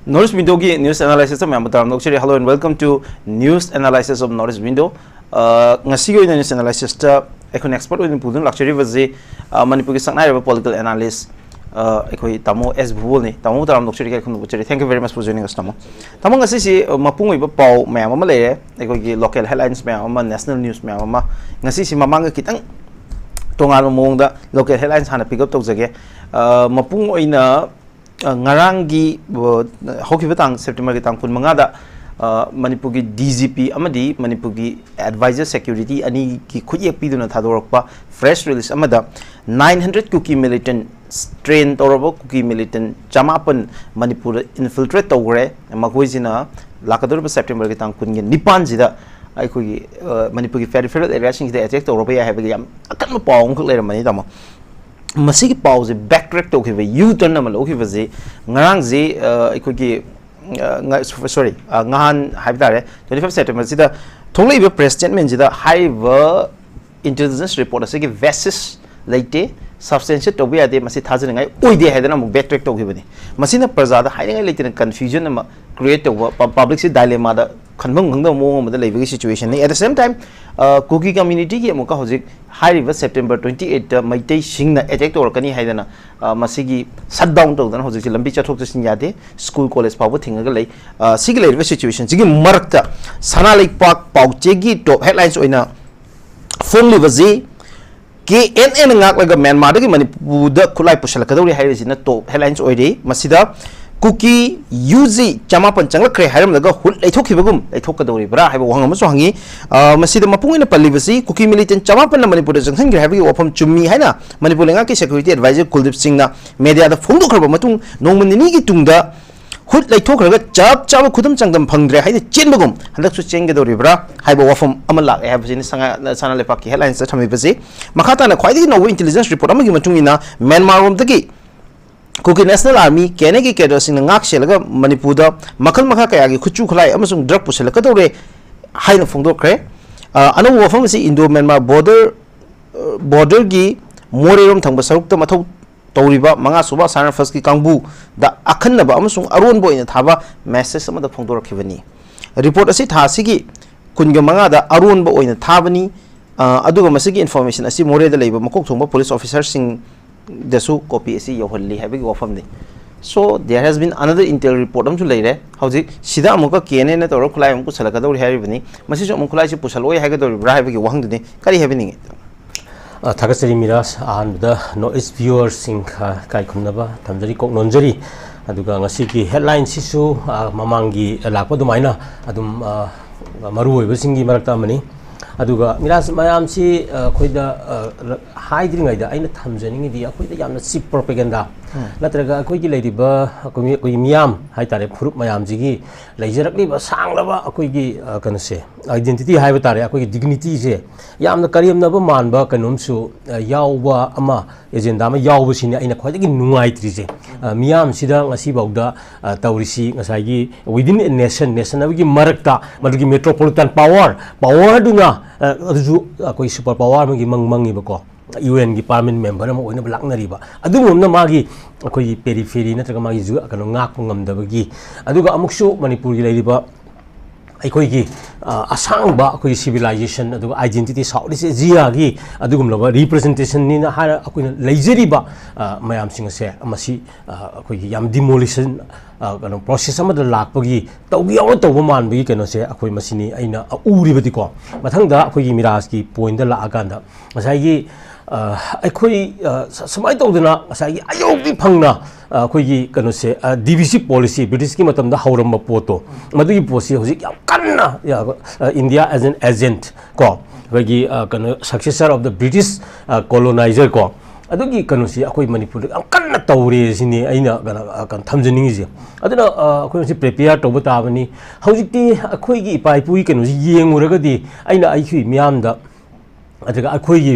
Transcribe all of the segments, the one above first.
Notice window की news analysis में हम बताऊँ लोग hello and welcome to news analysis of notice window. ngasi ko news analysis ta ekon expert within pudun luxury vaze manipur ki saknai reba political analyst ekoi tamo s Bubhol ni tamo taram luxury ka khunu buchari. Thank you very much for joining us tamo ngasi si mapung iba pau mayam ama leire ekoi ki local headlines mayam ama national news mayam ama ngasi si mamang kitang tongal mong da local headlines hana pick up tawjage mapung oina ngarangi hoki batang September ki tang kun mangada manipur ki DGP amadi manipur ki advisor security ani ki khuyek piduna thadorokpa fresh release amada 900 cookie militant strain torabo cookie militant jamapan manipur infiltrate tawre magoizina lakador September ki tang kun ge nipan jida ai khoi manipur ki peripheral area sing de attack tawroba ya have yam akan paung khok leram mani tama masi ki pause backtrack to khive u turn na malo khive je ngarang je ai khoi ki sorry ngahan haibdare 25 September sida thonglei be press statement sida haiva intelligence report asigi basis leite substantial to be ade masi thajin ngai oide haidana mu backtrack to gibani masina prajada haingai leite confusion ma create to public si dilemma da khanbang ngang da mo ma da leibagi situation ni at the same time cookie community ki amuka hojik haiva September 28 da maitai singna attack to kani haidana masigi shutdown to dan hojik lambi chathok sin yade school college pabu thinga lei sigi leibagi situation sigi marakta sana lake park pauche gi top headlines oina phone livaji KNN ngak laga Myanmar da ki manipur da khulai pusal kadori hairi sina top headlines oide masida cookie UZ jamapan changla kre hairam laga hul leithokibagum leithokadori bra haiba wang amaso hangi masida mapungina pallibasi cookie militant jamapan na manipur jangsan gre haiba wafam chummi haina manipur lenga ki security advisor Kuldip Singh na media da phongdo kharba matung nongmani gi tungda hut leithokraga chap chap khudam changdam phangdre haina chenbagum handaksu chengedori bra haiba wafam amala haiba jini sanga sana lepak ki headlines ta thamibasi makhata na khwaidi no intelligence report amagi matungina Myanmar rom dagi Cookie National Army kene ki cadres in ngak selaga manipur da makal makha kaya gi khuchu khulai amasung drug pusela ka dore haina phongdo kre anu wafam si Indo Myanmar border gi morerom thangba saruk ta mathau tawriba manga suba sana first ki kangbu da akhanna ba amasung aron boina thaba message ama da phongdo rakhibani report asi tha sigi kunga manga da aron ba oina thabani aduga masigi information asi more da leiba makok thongba police officers sing desu copy asi yohalli habi wafam ni so there has been another intel report am chu leire hauji sida amuka kene na toro khulai amku salaka dori haribani masi jo amku khulai si pusaloi haga dori bra habi wahang duni kari habi Thagasari Miraj and the noise viewers sing kai khumnaba thamjari kok nonjari aduga ngasi ki headlines isu mamangi lakpa dumaina adum maru oiba singi marakta mani aduga Miraj mayam si khoida haidringai da aina thamjani di khoida yamna cheap propaganda natraga khoi gi leidiba khoi miyam haitare furup mayam jigi leijarakli ba sanglaba khoi gi kanase identity haiba tare khoi gi dignity je yamna kariyamna ba manba kanumsu yawba ama agenda ma yawba sini aina khoi gi nungai trije miyam sida ngasi bauda taurisi ngasai gi within a nation abgi marakta madugi metropolitan power duna adu khoi super power magi mangmangi bako UN ki parliament member ama oina blaknari ba adumna magi khoi periphery natraga magi ju kano ngak ngamdabagi aduga amuksu manipur gi leiriba akhoi gi asang ba khoi civilization aduga identity saudi se jia gi adugum loba representation ni na ha akoina leijeri ba mayam sing se amasi akhoi gi yam demolition kano process ama da lakpagi tawgi aw tawba man bi kano se akhoi masini aina uribati ko mathangda akhoi gi Miraj ki point da la aganda masai gi akhoi samai tawdana masai gi ayogi phangna akhoi gi kano se DVC policy British ki matam da hauram ba poto madugi policy hojik yam kanna India as an agent ko akhoi kano successor of the British colonizer ko adugi kano si akhoi manipur am kanna tawre sini aina kan thamjaningi je aduna akhoi si prepare to bata bani hojikti akhoi gi pai pui kano si yenguraga di aina aikhi miyam da aduga akhoi gi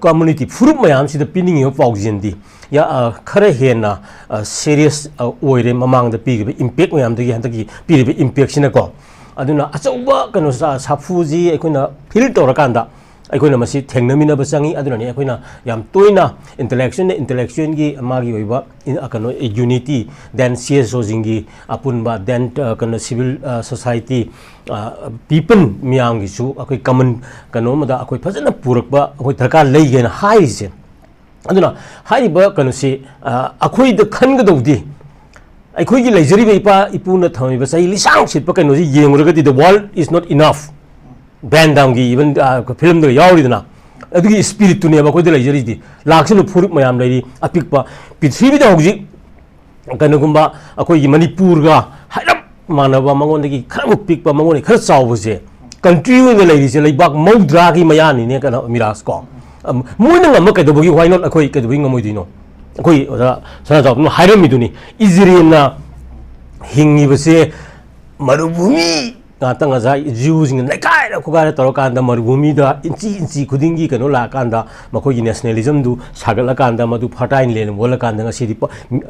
community furup mayam si da piningi ho paujindi ya khare hena serious oire mamang da pi impact mayam da gi handaki pi impact sina ko aduna achauba kano sa safuji akhoi na feel to rakanda ꯑꯩꯈꯣꯏꯅ ꯃꯁꯤ ꯊꯦꯡꯅꯃꯤꯟꯅꯕ ꯆꯪꯏ ꯑꯗꯨꯅꯅꯤ ꯑꯩꯈꯣꯏꯅ ꯌꯥꯝ ꯇꯣꯏꯅ ꯏꯟꯇꯦꯂꯦꯛꯆꯨꯑꯦꯜꯒꯤ ꯃꯥꯒꯤ ꯑꯣꯏꯕ ꯀꯩꯅꯣ ꯌꯨꯅꯤꯇꯤ ꯗꯦꯟ CSOꯁꯤꯡꯒꯤ ꯑꯄꯨꯟꯕ ꯗꯦꯟ ꯀꯩꯅꯣ ꯁꯤꯚꯤꯜ ꯁꯣꯁꯥꯏꯇꯤ ꯄꯤꯄꯜ ꯃꯤꯌꯥꯝꯒꯤꯁꯨ ꯑꯩꯈꯣꯏ ꯀꯃꯟ ꯀꯩꯅꯣꯃꯗ ꯑꯩꯈꯣꯏ ꯐꯖꯅ ꯄꯨꯔꯛꯄ ꯑꯩꯈꯣꯏ ꯗꯔꯀꯥꯔ ꯂꯩꯒꯦꯅ ꯍꯥꯏꯔꯤꯁꯦ ꯑꯗꯨꯅ ꯍꯥꯏꯔꯤꯕ ꯀꯩꯅꯣꯁꯤ ꯑꯩꯈꯣꯏꯗ ꯈꯟꯒꯗꯧꯗꯤ ꯑꯩꯈꯣꯏꯒꯤ ꯂꯩꯖꯔꯤꯕ ꯏꯄꯥ ꯏꯄꯨꯅ ꯊꯝꯃꯤꯕ ꯆꯍꯤ ꯂꯤꯁꯥꯡ ꯁꯤꯠꯄ ꯀꯩꯅꯣꯁꯤ ꯌꯦꯡꯂꯨꯔꯒꯗꯤ the world is not enough ꯕꯦꯟ ꯗꯥꯝꯒꯤ ꯏꯚꯟ ꯐꯤꯂꯝꯗ ꯌꯥꯎꯔꯤꯗꯅ ꯑꯗꯨꯒꯤ ꯁ꯭ꯄꯤꯔꯤꯠꯇꯨꯅꯦꯕ ꯑꯩꯈꯣꯏꯗ ꯂꯩꯖꯔꯤꯗꯤ ꯂꯥꯛꯁꯤꯕ ꯐꯨꯔꯨꯞ ꯃꯌꯥꯝ ꯂꯩꯔꯤ ꯑꯄꯤꯛꯄ ꯄ꯭ꯔꯤꯊꯤꯕꯤꯗ ꯍꯧꯖꯤꯛ ꯀꯩꯅꯣꯒꯨꯝꯕ ꯑꯩꯈꯣꯏꯒꯤ ꯃꯅꯤꯄꯨꯔꯒ ꯍꯥꯏꯔꯞ ꯃꯥꯟꯅꯕ ꯃꯉꯣꯟꯗꯒꯤ ꯈꯔꯃꯨꯛ ꯄꯤꯛꯄ ꯃꯉꯣꯟꯗꯒꯤ ꯈꯔ ꯆꯥꯎꯕꯁꯦ country ꯑꯣꯏꯅ ꯂꯩꯔꯤꯁꯦ ꯂꯩꯕꯥꯛ ꯃꯧꯗ꯭ꯔꯥꯒꯤ ꯃꯌꯥꯅꯤꯅꯦ ꯀꯩꯅꯣ ꯃꯤꯔꯥꯖ ꯀꯣ ꯃꯣꯏꯅ ꯉꯝꯕ ꯀꯩꯗꯧꯕꯒꯤ ꯋꯥꯏ ꯅꯣꯠ ꯑꯩꯈꯣꯏ ꯀꯩꯗꯧꯕꯒꯤ ꯉꯝꯃꯣꯏꯗꯣꯏꯅꯣ ꯑꯩꯈꯣꯏ ꯑꯣꯖꯥ ꯁꯅꯥꯖꯥꯎꯕꯅ ꯍꯥꯏꯔꯝꯃꯤꯗꯨꯅꯤ ꯏꯖꯔꯦꯜꯅ ꯍꯤꯡꯉꯤꯕꯁꯦ ꯃꯔꯨꯚꯨꯃꯤ ꯉꯥꯛꯇ ꯉꯁꯥꯏ ꯖꯤꯎꯁꯤꯡꯅ ꯂꯩꯀꯥꯏꯗ ꯈꯨꯒꯥꯏꯔ ꯇꯧꯔꯀꯥꯟꯗ ꯃꯔꯨꯚꯨꯃꯤꯗ ꯏꯟꯆꯤ ꯈꯨꯗꯤꯡꯒꯤ ꯀꯩꯅꯣ ꯂꯥꯛꯑꯀꯥꯟꯗ ꯃꯈꯣꯏꯒꯤ ꯅꯦꯁꯅꯦꯂꯤꯖꯝꯗꯨ ꯁꯥꯒꯠꯂꯀꯥꯟꯗ ꯃꯗꯨ ꯐꯔꯇꯥꯏꯟ ꯂꯦꯟ ꯑꯣꯜꯂꯀꯥꯟꯗ ꯉꯁꯤꯗꯤ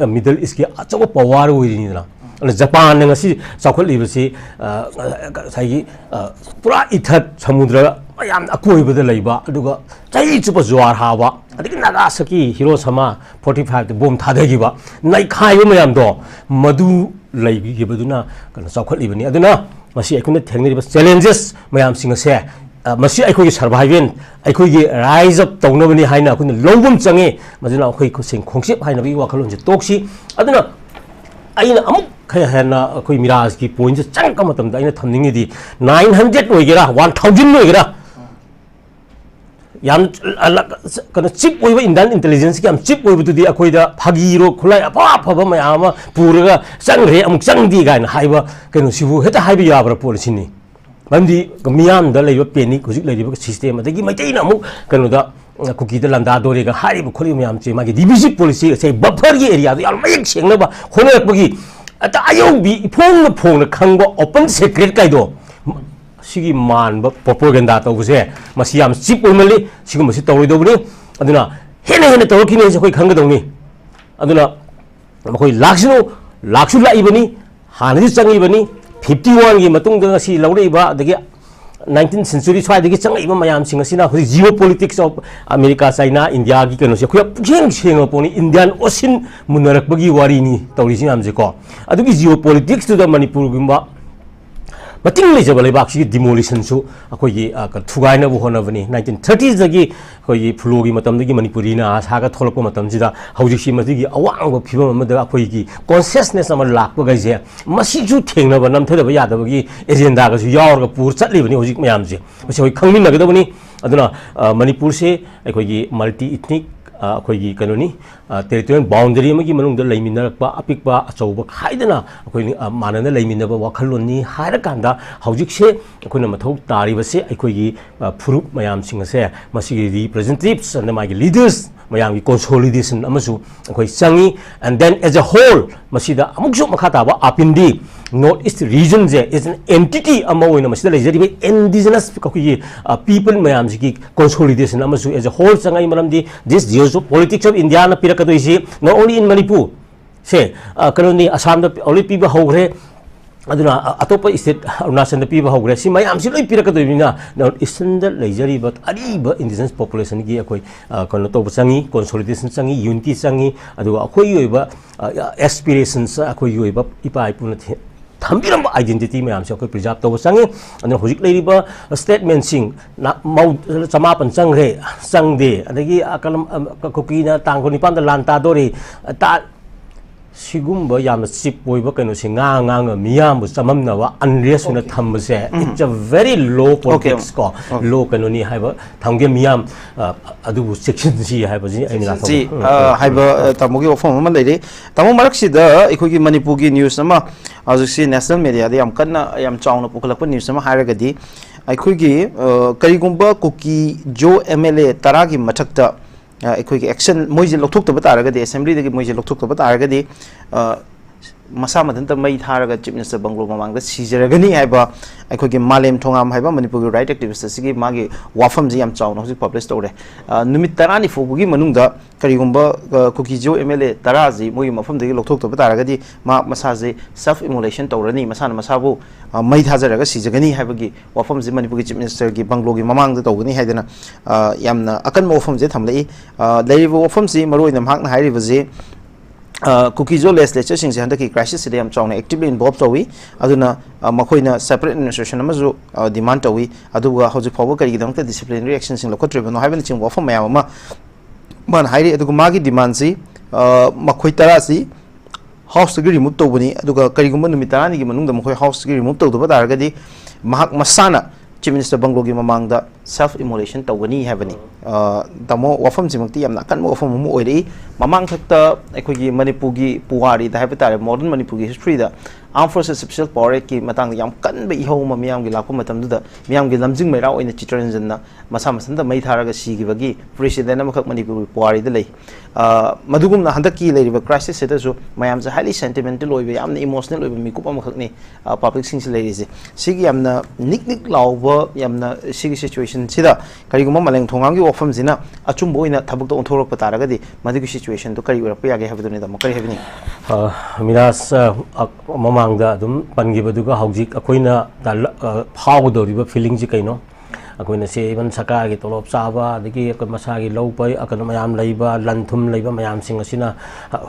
ꯃꯤꯗꯜ ꯏꯁꯀꯤ ꯑꯆꯧꯕ ꯄꯋꯥꯔ ꯑꯣꯏꯔꯤꯅꯤꯗꯅ ꯑꯗꯨꯅ ꯖꯄꯥꯟꯅ ꯉꯁꯤ ꯆꯥꯎꯈꯠꯂꯤꯕꯁꯤ ꯉꯁꯥꯏꯒꯤ ꯄꯨꯔꯥ ꯏꯊꯠ ꯁꯃꯨꯗ꯭ꯔ ꯌꯥꯝ ꯑꯀꯣꯏꯕꯗ ꯂꯩꯕ ꯑꯗꯨꯒ ꯆꯍꯤ ꯆꯨꯞꯄ ꯖꯨꯋꯥꯔ ꯍꯥꯕ ꯑꯗꯒꯤ ꯅꯥꯒꯥꯁꯥꯀꯤ ꯍꯤꯔꯣꯁꯤꯃꯥ 45ꯗ ꯕꯣꯝ ꯊꯥꯗꯈꯤꯕ ꯅꯩꯈꯥꯏꯕ ꯃꯌꯥꯝꯗꯣ ꯃꯗꯨ ꯂꯩꯈꯤꯕꯗꯨꯅ ꯀꯩꯅꯣ ꯆꯥꯎꯈꯠꯂꯤꯕꯅꯤ ꯑꯗꯨꯅ ꯃꯁꯤ ꯑꯩꯈꯣꯏꯅ ꯊꯦꯡꯅꯔꯤꯕ ꯆꯦꯂꯦꯟꯖꯦꯁ ꯃꯌꯥꯝꯁꯤꯡ ꯑꯁꯦ ꯃꯁꯤ ꯑꯩꯈꯣꯏꯒꯤ ꯁꯔꯚꯥꯏꯚꯦꯜ ꯑꯩꯈꯣꯏꯒꯤ ꯔꯥꯏꯖ ꯑꯞ ꯇꯧꯅꯕꯅꯤ ꯍꯥꯏꯅ ꯑꯩꯈꯣꯏꯅ ꯂꯧꯕ ꯆꯪꯉꯦ ꯃꯗꯨꯅ ꯑꯩꯈꯣꯏ ꯈꯨꯠꯁꯦꯡ ꯈꯣꯡꯆꯦꯞ ꯍꯥꯏꯅꯕꯒꯤ ꯋꯥꯈꯜꯂꯣꯟꯁꯦ ꯇꯣꯛꯁꯤ ꯑꯗꯨꯅ ꯑꯩꯅ ꯑꯃꯨꯛ ꯈꯔ ꯍꯦꯟꯅ ꯑꯩꯈꯣꯏ ꯃꯤꯔꯥꯖꯀꯤ ꯄꯣꯏꯟꯠꯁꯦ ꯆꯪꯉꯛꯄ ꯃꯇꯝꯗ ꯑꯩꯅ ꯊꯝꯅꯤꯡꯉꯤꯗꯤ 900 ꯑꯣꯏꯒꯦꯔꯥ 1000 ꯑꯣꯏꯒꯦꯔꯥ ꯌꯥꯝ ꯀꯩꯅꯣ ꯆꯤꯞ ꯑꯣꯏꯕ ꯏꯟꯗꯤꯌꯟ ꯏꯟꯇꯦꯂꯤꯖꯦꯟꯁꯀꯤ ꯌꯥꯝ ꯆꯤꯞ ꯑꯣꯏꯕꯗꯨꯗꯤ ꯑꯩꯈꯣꯏꯗ ꯐꯥꯒꯤꯔꯣ ꯈꯨꯠꯂꯥꯏ ꯑꯐ ꯑꯐꯕ ꯃꯌꯥꯝ ꯑꯃ ꯄꯨꯔꯒ ꯆꯪꯈ꯭ꯔꯦ ꯑꯃꯨꯛ ꯆꯪꯗꯦ ꯀꯥꯏꯅ ꯍꯥꯏꯕ ꯀꯩꯅꯣꯁꯤꯕꯨ ꯍꯦꯛꯇ ꯍꯥꯏꯕ ꯌꯥꯕ꯭ꯔꯥ ꯄꯣꯠꯁꯤꯅꯤ ꯃꯔꯝꯗꯤ ꯃꯤꯌꯥꯝꯗ ꯂꯩꯕ ꯄꯦꯅꯤꯛ ꯍꯧꯖꯤꯛ ꯂꯩꯔꯤꯕ ꯁꯤꯁꯇꯦꯝ ꯑꯗꯒꯤ ꯃꯩꯇꯩꯅ ꯑꯃꯨꯛ ꯀꯩꯅꯣꯗ ꯀꯨꯀꯤꯗ ꯂꯥꯟꯗꯥꯗꯣꯔꯦꯒ ꯍꯥꯏꯔꯤꯕ ꯈꯣꯠꯂꯤꯕ ꯃꯌꯥꯝꯁꯦ ꯃꯥꯒꯤ ꯗꯤꯚꯤꯖꯤꯞ ꯄꯣꯂꯤꯁꯤ ꯉꯁꯥꯏ ꯕꯐꯔꯒꯤ ꯑꯦꯔꯤꯌꯥꯗꯣ ꯌꯥꯝ ꯃꯌꯦꯛ ꯁꯦꯡꯅꯕ ꯍꯣꯠꯅꯔꯛꯄꯒꯤ ꯑꯌꯧꯕꯤ ꯏꯐꯣꯡꯅ ꯐꯣꯡꯅ ꯈꯪꯕ ꯑꯣꯄꯟ ꯁꯦꯀ꯭ꯔꯦꯠ ꯀꯥꯏꯗꯣ ꯁꯤꯒꯤ ꯃꯥꯟꯕ ꯄ꯭ꯔꯣꯄꯣꯒꯦꯟꯗꯥ ꯇꯧꯕꯁꯦ ꯃꯁꯤ ꯌꯥꯝ ꯆꯤꯞ ꯑꯣꯏꯃꯜꯂꯤ ꯁꯤꯒꯨꯝꯕꯁꯤ ꯇꯧꯔꯣꯏꯗꯧꯕꯅꯤ ꯑꯗꯨꯅ ꯍꯦꯟꯅ ꯇꯧꯔꯛꯈꯤꯅꯤ ꯍꯥꯏꯁꯦ ꯑꯩꯈꯣꯏ ꯈꯪꯒꯗꯧꯅꯤ ꯑꯗꯨꯅ ꯃꯈꯣꯏ ꯂꯥꯛꯁꯨ ꯂꯥꯛꯏꯕꯅꯤ ꯍꯥꯟꯅꯗꯤ ꯆꯪꯉꯤꯕꯅꯤ 51ꯒꯤ ꯃꯇꯨꯡꯗ ꯉꯁꯤ ꯂꯧꯔꯛꯏꯕ ꯑꯗꯒꯤ 19th century ꯁ꯭ꯋꯥꯏꯗꯒꯤ ꯆꯪꯉꯛꯏꯕ ꯃꯌꯥꯝꯁꯤꯡ ꯑꯁꯤꯅ ꯍꯧꯖꯤꯛ Jio politics of America China ꯏꯟꯗꯤꯌꯥꯒꯤ ꯀꯩꯅꯣꯁꯦ ꯑꯩꯈꯣꯏ ꯄꯨꯛꯁꯦꯡ ꯁꯦꯡꯉ ꯄꯣꯠꯅꯤ ꯏꯟꯗꯤꯌꯥꯟ ꯑꯣꯁꯤꯟ ꯃꯨꯟꯅꯔꯛꯄꯒꯤ ꯋꯥꯔꯤꯅꯤ ꯇꯧꯔꯤꯁꯤ ꯃꯌꯥꯝꯁꯦꯀꯣ ꯑꯗꯨꯒꯤ ꯖꯤꯑꯣ ꯄꯣꯂꯤꯇꯤꯛꯁꯇꯨꯗ ꯃꯅꯤꯄꯨꯔꯒꯨꯝꯕ ꯃꯇꯤꯡ ꯂꯩꯖꯕ ꯂꯩꯕꯥꯛꯁꯤꯒꯤ ꯗꯤꯃꯣꯂꯤꯁꯟꯁꯨ ꯑꯩꯈꯣꯏꯒꯤ ꯊꯨꯒꯥꯏꯅꯕ ꯍꯣꯠꯅꯕꯅꯤ 1930sꯗꯒꯤ ꯑꯩꯈꯣꯏꯒꯤ ꯐꯨꯂꯣꯒꯤ ꯃꯇꯝꯗꯒꯤ ꯃꯅꯤꯄꯨꯔꯤꯅ ꯑꯁꯥꯒ ꯊꯣꯛꯂꯛꯄ ꯃꯇꯝꯁꯤꯗ ꯍꯧꯖꯤꯛꯁꯤ ꯃꯁꯤꯒꯤ ꯑꯋꯥꯡꯕ ꯐꯤꯕꯝ ꯑꯃꯗ ꯑꯩꯈꯣꯏꯒꯤ ꯀꯣꯟꯁꯤꯌꯁꯅꯦꯁ ꯑꯃ ꯂꯥꯛꯄꯒꯩꯁꯦ ꯃꯁꯤꯁꯨ ꯊꯦꯡꯅꯕ ꯅꯝꯊꯗꯕ ꯌꯥꯗꯕꯒꯤ ꯑꯦꯖꯦꯟꯗꯥꯒꯁꯨ ꯌꯥꯎꯔꯒ ꯄꯨꯔ ꯆꯠꯂꯤꯕꯅꯤ ꯍꯧꯖꯤꯛ ꯃꯌꯥꯝꯁꯦ ꯃꯁꯤ ꯑꯩꯈꯣꯏ ꯈꯪꯃꯤꯟꯅꯒꯗꯕꯅꯤ ꯑꯗꯨꯅ ꯃꯅꯤꯄꯨꯔꯁꯦ ꯑꯩꯈꯣꯏꯒꯤ ꯃꯜꯇꯤ ꯏꯊꯅꯤꯛ ꯑꯩꯈꯣꯏꯒꯤ ꯀꯩꯅꯣꯅꯤ ꯇꯦꯔꯤꯇꯣꯔꯤꯌꯦꯜ ꯕꯥꯎꯟꯗꯔꯤ ꯑꯃꯒꯤ ꯃꯅꯨꯡꯗ ꯂꯩꯃꯤꯟꯅꯔꯛꯄ ꯑꯄꯤꯛꯄ ꯑꯆꯧꯕ ꯈꯥꯏꯗꯅ ꯑꯩꯈꯣꯏ ꯃꯥꯟꯅꯅ ꯂꯩꯃꯤꯟꯅꯕ ꯋꯥꯈꯜꯂꯣꯟꯅꯤ ꯍꯥꯏꯔꯀꯥꯟꯗ ꯍꯧꯖꯤꯛꯁꯦ ꯑꯩꯈꯣꯏꯅ ꯃꯊꯧ ꯇꯥꯔꯤꯕꯁꯦ ꯑꯩꯈꯣꯏꯒꯤ ꯐꯨꯔꯨꯞ ꯃꯌꯥꯝꯁꯤꯡ ꯑꯁꯦ ꯃꯁꯤꯒꯤ ꯔꯤꯄ꯭ꯔꯖꯦꯟꯇꯦꯇꯤꯚꯁ ꯑꯅ ꯃꯥꯒꯤ ꯂꯤꯗꯔꯁ ꯃꯌꯥꯝꯒꯤ ꯀꯣꯟꯁꯣꯂꯤꯗꯦꯁꯟ ꯑꯃꯁꯨ ꯑꯩꯈꯣꯏ ꯆꯪꯉꯤ and then as a whole ꯃꯁꯤꯗ ꯑꯃꯨꯛꯁꯨ ꯃꯈꯥ ꯇꯥꯕ ꯑꯥꯄꯤꯟꯗꯤ ꯅꯣꯔꯠ ꯏꯁ ꯔꯤꯖꯟꯁꯦ ꯏꯁ ꯑꯦꯟ ꯑꯦꯟꯇꯤꯇꯤ ꯑꯃ ꯑꯣꯏꯅ ꯃꯁꯤꯗ ꯂꯩꯖꯔꯤꯕ ꯏꯟꯗꯤꯖꯤꯅꯁ ꯑꯩꯈꯣꯏꯒꯤ ꯄꯤꯄꯜ ꯃꯌꯥꯝꯁꯤꯒꯤ ꯀꯣꯟꯁꯣꯂꯤꯗꯦꯁꯟ ꯑꯃꯁꯨ ꯑꯦꯖ ꯑ ꯍꯣꯜ ꯆꯪꯉꯤ ꯃꯔꯝꯗꯤ ꯗꯤꯁ ꯖꯤꯑꯣ ꯄꯣꯂꯤꯇꯤꯛꯁ ꯑꯣꯐ ꯏꯟꯗꯤꯌꯥꯅ ꯄꯤꯔꯛꯀꯗꯣꯏꯁꯤ ꯅꯣꯠ ꯑꯣꯟꯂꯤ ꯏꯟ ꯃꯅꯤꯄꯨꯔ ꯁꯦ ꯀꯩꯅꯣꯅꯤ ꯑꯁꯥꯝꯗ ꯑꯣꯜꯔꯦꯗꯤ ꯄꯤꯕ ꯍꯧꯈ꯭ꯔꯦ ꯑꯗꯨꯅ ꯑꯇꯣꯞꯄ ꯁ꯭ꯇꯦꯠ ꯑꯔꯨꯅꯥꯆꯜꯗ ꯄꯤꯕ ꯍꯧꯈ꯭ꯔꯦ ꯁꯤ ꯃꯌꯥꯝꯁꯤ ꯂꯣꯏ ꯄꯤꯔꯛꯀꯗꯣꯏꯅꯤꯅ ꯅꯣꯔꯠ ꯏꯁꯇꯔꯟꯗ ꯂꯩꯖꯔꯤꯕ ꯑꯔꯤꯕ ꯏꯟꯗꯤꯖꯤꯅꯁ ꯄꯣꯄꯨꯂꯦꯁꯟꯒꯤ ꯑꯩꯈꯣꯏ ꯀꯩꯅꯣ ꯇꯧꯕ ꯆꯪꯉꯤ ꯀꯣꯟꯁꯣꯂꯤꯗꯦꯁꯟ ꯆꯪꯉꯤ ꯌꯨꯅꯤꯇꯤ ꯆꯪꯉꯤ ꯑꯗꯨꯒ ꯑꯩꯈꯣꯏꯒꯤ ꯑꯣꯏꯕ ꯑꯦꯁꯄꯤꯔꯦꯁꯟꯁ ꯑꯩꯈꯣꯏꯒꯤ ꯑꯣꯏꯕ ꯏꯄꯥ ꯏꯄꯨꯅ ꯊꯝꯕꯤꯔꯝꯕ ꯑꯥꯏꯗꯦꯟꯇꯤꯇꯤ ꯃꯌꯥꯝꯁꯦ ꯑꯩꯈꯣꯏ ꯄ꯭ꯔꯤꯖꯥꯕ ꯇꯧꯕ ꯆꯪꯉꯤ ꯑꯗꯨꯅ ꯍꯧꯖꯤꯛ ꯂꯩꯔꯤꯕ ꯁ꯭ꯇꯦꯠꯃꯦꯟꯁꯤꯡ 900 ꯆꯪꯈ꯭ꯔꯦ ꯆꯪꯗꯦ ꯑꯗꯒꯤ ꯀꯨꯀꯤꯅ ꯇꯥꯡ 19ꯗ ꯂꯥꯟ ꯇꯥꯗꯣꯔꯤ सिगुम्बा याम चिप ओइबा कनो से ngang मियाम चममनवा अनरेस होना थंबसे it's a very low politics को लो कनो नि हाइबा थंगे मियाम अदुबु सेक्शन जी हाइबा जी आइना जी हाइबा तमोगी ऑफम म लेरे तमो मरक्सिदा इखोगी मणिपुरगी न्यूज़ अमा आजुसी नेशनल मीडिया दे याम कन्ना याम चाउना पुखलकप न्यूज़ अमा हाइरगदी अखोगी करिगुम्बा कुकी जो एमएलए तरागी मथक्ता एक्शन मोइजे लौथोक्तब तारगदी असेंबली दगी मोइजे लौथोक्तब तारगदी masa madanta mai tharaga chief minister banglo mamangda sijaragani haiba aikogi malem thongam haiba manipur right activist sigi magi wafam ji yam chawna hoji publish tawre numit tarani fobugi manungda karigumba 𝐀𝐍𝐄𝐿 MLA taraji moi mafam degi lokthok to taragadi ma masaje self immolation tawrani masana masabu mai thajaraga sijagani haibagi wafam ji manipur chief minister gi banglo gi mamangda tawgani haidana yamna akan wafam je thamlei leiba wafam ji maroi nam hakna hairi baje 𝐀𝐍𝐄𝐿 legislature sing se handaki crisis se yam chawna actively involved tawi aduna makoina separate administration amazu demand tawi aduga hoji phawa kari gidamta disciplinary action sing lokhotreba no haibani ching wafam mayam ama man hairi aduga magi demand si makoi tarasi house gi remove tawbani aduga karigumba numitani gi manungda makoi house gi remove tawdaba daragadi mahak masana chief minister banglo gi mamangda self immolation tawgani haibani tamo wafam jimakti yamna kan wafam mu oiri mamang thakta aikogi manipur gi puwari da haibata modern manipur gi history da armed forces special power ki matang yam kan be iho ma miyam gi lakpa matam da miyam gi lamjing meira oina chitranjan na masa masanda mai tharaga sigi bagi president amakak manipur puwari da lei madugum na handaki leiriba crisis se da so mayam ja highly sentimental oibe yamna emotional oibe mikup amakak ni public sing se leiri se sigi yamna nik lawba yamna sigi situation sida kariguma maleng thongam gi wafam jina achum boina thabuk to onthorok pataragadi madigi situation to kari urap yage habduni da makari habni Miraj mamangda dum pangibaduga haujik akoina phawdoriba feeling ji kaino akoina se ban saka gi tolop chaba dagi akon masa gi lowpai akon mayam leiba lanthum leiba mayam sing asina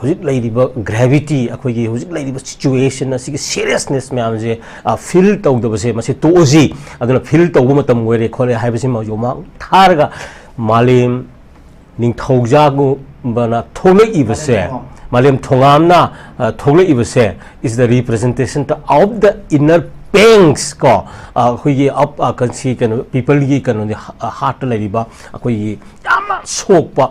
hujik leidiba gravity akoi gi hujik leidiba situation asigi seriousness mayam je feel tawdaba se mase toji aduna feel tawbu matam were khole haibasi ma yoma tharga malim ning thaujagu bana thole ibase Malem Thongamna Thole Ibase is the representation of the inner pangs ko hui up can see can people can the heart ladiba akoi yama sokpa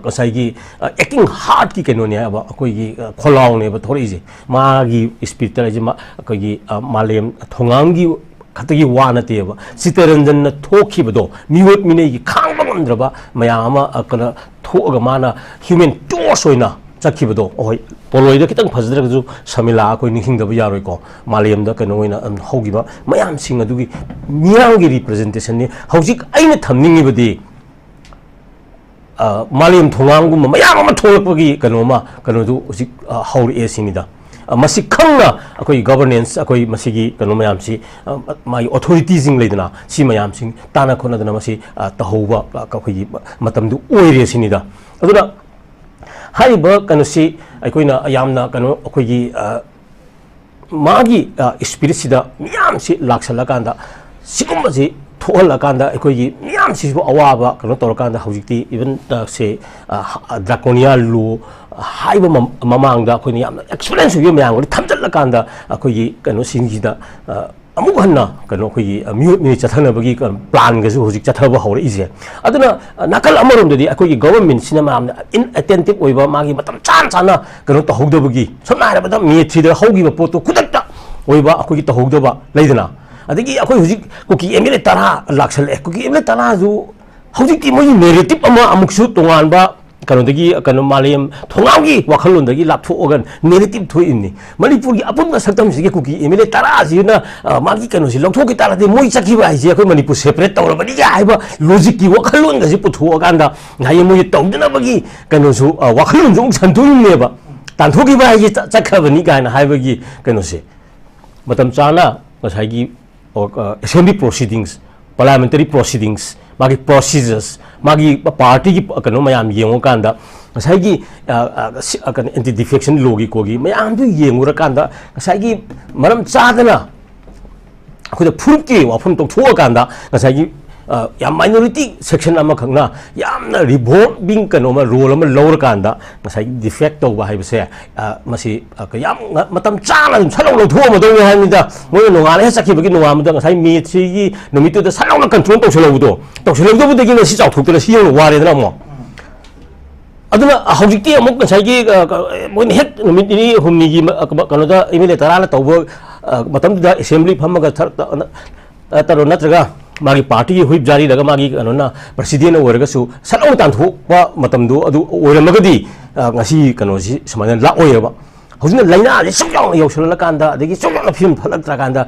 kasai acting hard ki kenonia akoi kholong ne ba thori je magi spiritual je akoi malem thongamgi khatagi wana teba sitaranjan na thokibado miwot mine gi khangba ngamdraba mayama akana thoga mana human torch oina chakibado oi poloida kitang phajra ju samila koi nihingdaba yaroi ko malemda kano oina hogiba mayam sing adugi miyangi representation ni hojik aina thamningi badi malem thongangum mayam ama tholakpagi kanoma kanodu hojik haur e sinida masi khangna akoi governance akoi masigi kano mayam si mai authorities ing leidana si mayam sing tana khona dana masi tahoba akoi matamdu oire sinida aduna haiba kano si aikoina yamna kano akoi magi spirit sida miyam si laksalakanda sikumba si thoalakanda akoi miyam si awaba kano torkanda hojikti even se draconian law haiba mamangda akoi yamna experience yu mayang thamjalakanda akoi kano singida amuk hanna kano akoi mi chathana bagi plan ga su hojik chathaba hore ise aduna nakal amarom dadi akoi government cinema amna inattentive oiba magi matam chan chana kano to hogdabagi somna bada mi thida hogiba poto kudakta oiba akoi to hogdaba leidana adigi akoi hojik koki MLA tara laksal koki MLA tara ju hojik ki moi narrative ama amuksu tonganba kano dagi kano malem thongamgi wakhalon dagi laptho ogan narrative thoini manipur gi apun ga saktam sigi kuki MLA tara jina magi kano si lokthok ki tara de moi chakiba ai je ko manipur separate tawra bani ga haiba logic ki wakhalon ga ji putho oganda ngai moi tawdna bagi kano su wakhalon jung santuin neba tanthok ki ba ai chakhabani ga na haiba gi kano se matam chana ngasai gi assembly proceedings parliamentary proceedings magi procedures magi party ki kano mayam yengo kanda ngasai gi anti defection law gi kogi mayam du yengura kanda ngasai gi maram chadana akoda proof ki wafum tok thuwa kanda ngasai gi yam minority section ama khangna yamna revolving kano ma role ama lower kanda ngasai defect to ba haibase masi yam matam chana salong lo thuwa ma do ha ni da moi no ngale sakhi bagi no am da ngasai mi chi gi no mi to da salong na control to selo do bu de gi si chau thuk de si yo ware da mo aduna hojikti amuk ngasai gi moi het no mi ni humni gi kano da MLA tara la to matam da assembly phamaga taro natraga magi party ki whip jari daga magi kanona president oiraga su salong tan thu ba matam du adu oiramagadi ngasi kano si samana la oiraba hojina laina ji sokyong yoshol kanda adagi sokyong film phalak tra kanda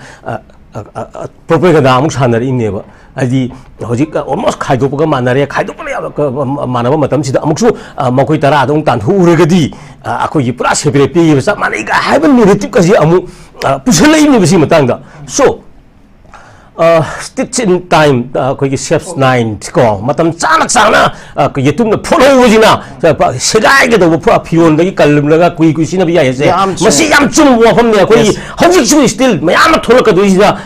propaganda amuk sanari neba adi hojik almost khaidopaga manare khaidopa manaba matam sida amuksu makoi tara adong tan uragadi akoi gi pura sepre pi sa manai ga haiban narrative kasi amu pusalai ni bisi matangda so stitch in time koi gi chefs 9 ko matam chanak sana ko youtube na follow wajina segai ga do pura phion da gi kalum laga kui kui sina bi ya se masi yam chum wa pham ne koi hojik su still mayam tholak ka do ida